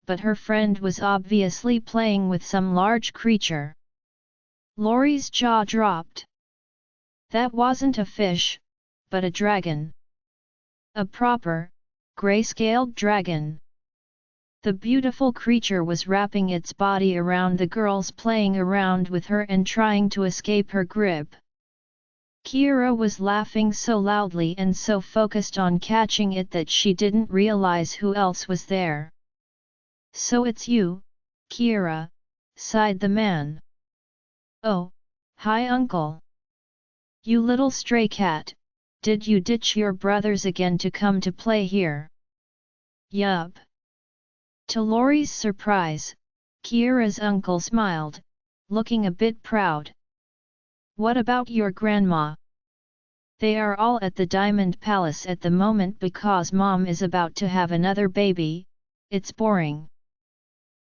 but her friend was obviously playing with some large creature. Laurie's jaw dropped. That wasn't a fish, but a dragon. A proper, gray-scaled dragon. The beautiful creature was wrapping its body around the girls, playing around with her and trying to escape her grip. Kira was laughing so loudly and so focused on catching it that she didn't realize who else was there. "So it's you, Kira," sighed the man. "Oh, hi uncle. You little stray cat, did you ditch your brothers again to come to play here?" "Yup." To Laurie's surprise, Kira's uncle smiled, looking a bit proud. "What about your grandma?" "They are all at the Diamond Palace at the moment because Mom is about to have another baby. It's boring."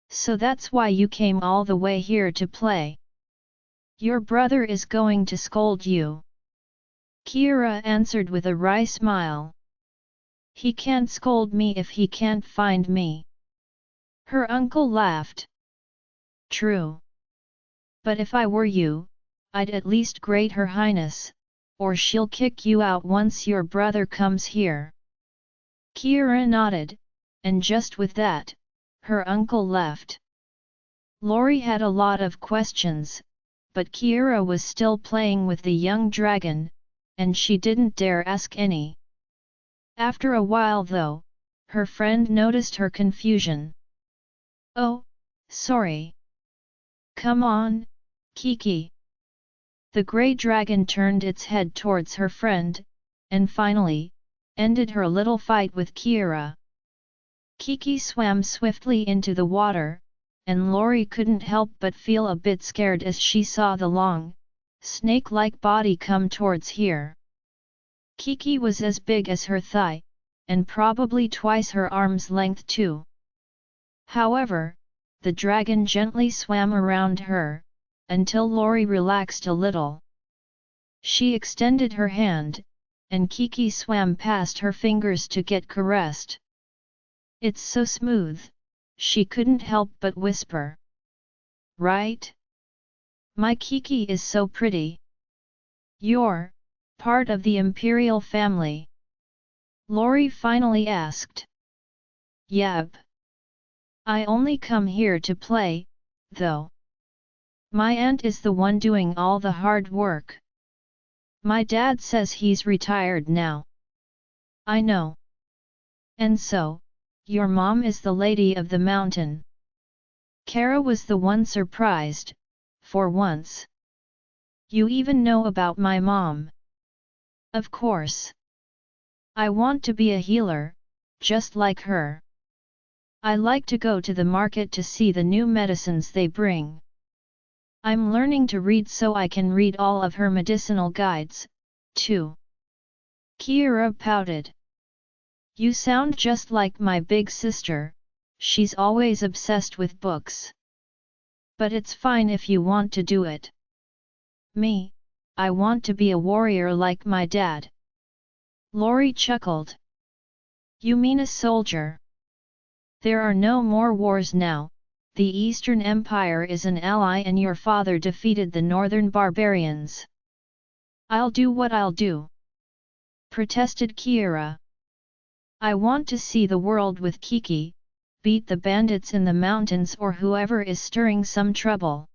"So that's why you came all the way here to play? Your brother is going to scold you." Kira answered with a wry smile. "He can't scold me if he can't find me." Her uncle laughed. "True. But if I were you, I'd at least greet Her Highness, or she'll kick you out once your brother comes here." Kira nodded, and just with that, her uncle left. Laurie had a lot of questions, but Kira was still playing with the young dragon, and she didn't dare ask any. After a while though, her friend noticed her confusion. "Oh, sorry. Come on, Kiki." The grey dragon turned its head towards her friend, and finally, ended her little fight with Kira. Kiki swam swiftly into the water, and Laurie couldn't help but feel a bit scared as she saw the long, snake-like body come towards her. Kiki was as big as her thigh, and probably twice her arm's length too. However, the dragon gently swam around her, until Laurie relaxed a little. She extended her hand, and Kiki swam past her fingers to get caressed. "It's so smooth," she couldn't help but whisper. "Right? My Kiki is so pretty." "You're part of the imperial family?" Laurie finally asked. "Yep. I only come here to play, though. My aunt is the one doing all the hard work. My dad says he's retired now." "I know. And so, your mom is the lady of the mountain?" Kara was the one surprised, for once. "You even know about my mom?" "Of course. I want to be a healer, just like her. I like to go to the market to see the new medicines they bring. I'm learning to read so I can read all of her medicinal guides, too." Kira pouted. "You sound just like my big sister, she's always obsessed with books. But it's fine if you want to do it. Me, I want to be a warrior like my dad." Laurie chuckled. "You mean a soldier? There are no more wars now, the Eastern Empire is an ally and your father defeated the Northern barbarians." "I'll do what I'll do," protested Kira. "I want to see the world with Kiki, beat the bandits in the mountains or whoever is stirring some trouble.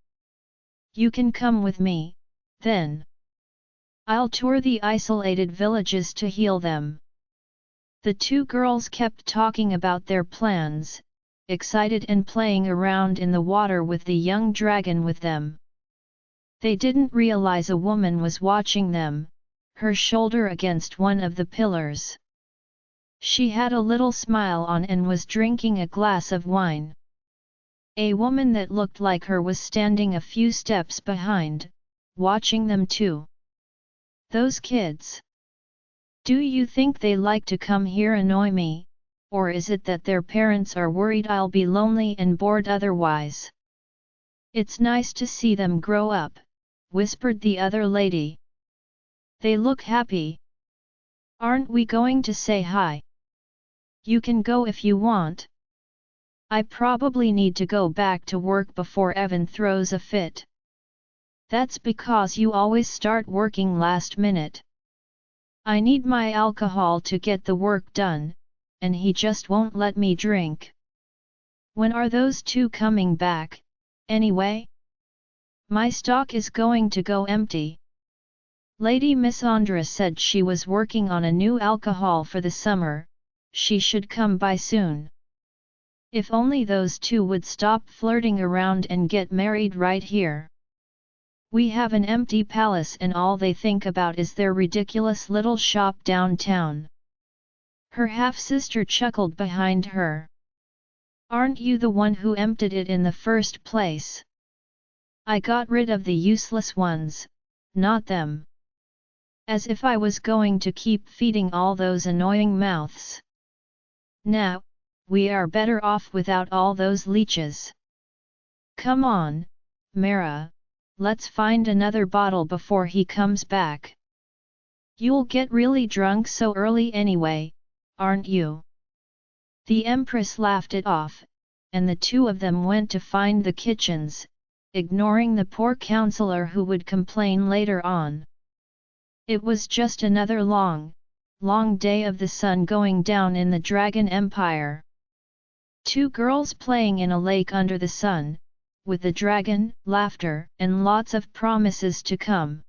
You can come with me, then. I'll tour the isolated villages to heal them." The two girls kept talking about their plans, excited and playing around in the water with the young dragon with them. They didn't realize a woman was watching them, her shoulder against one of the pillars. She had a little smile on and was drinking a glass of wine. A woman that looked like her was standing a few steps behind, watching them too. "Those kids. Do you think they like to come here annoy me, or is it that their parents are worried I'll be lonely and bored otherwise?" It's nice to see them grow up, whispered the other lady. They look happy. Aren't we going to say hi? You can go if you want. I probably need to go back to work before Evan throws a fit. That's because you always start working last minute. I need my alcohol to get the work done, and he just won't let me drink. When are those two coming back, anyway? My stock is going to go empty. Lady Cassandra said she was working on a new alcohol for the summer, she should come by soon. If only those two would stop flirting around and get married right here. We have an empty palace and all they think about is their ridiculous little shop downtown. Her half-sister chuckled behind her. Aren't you the one who emptied it in the first place? I got rid of the useless ones, not them. As if I was going to keep feeding all those annoying mouths. Now, we are better off without all those leeches. Come on, Mara, let's find another bottle before he comes back. You'll get really drunk so early anyway, aren't you? The Empress laughed it off, and the two of them went to find the kitchens, ignoring the poor counselor who would complain later on. It was just another long day of the sun going down in the Dragon Empire. Two girls playing in a lake under the sun, with the dragon, laughter, and lots of promises to come.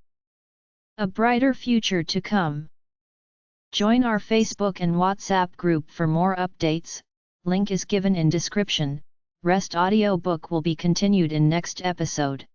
A brighter future to come. Join our Facebook and WhatsApp group for more updates, link is given in description. Rest audiobook will be continued in next episode.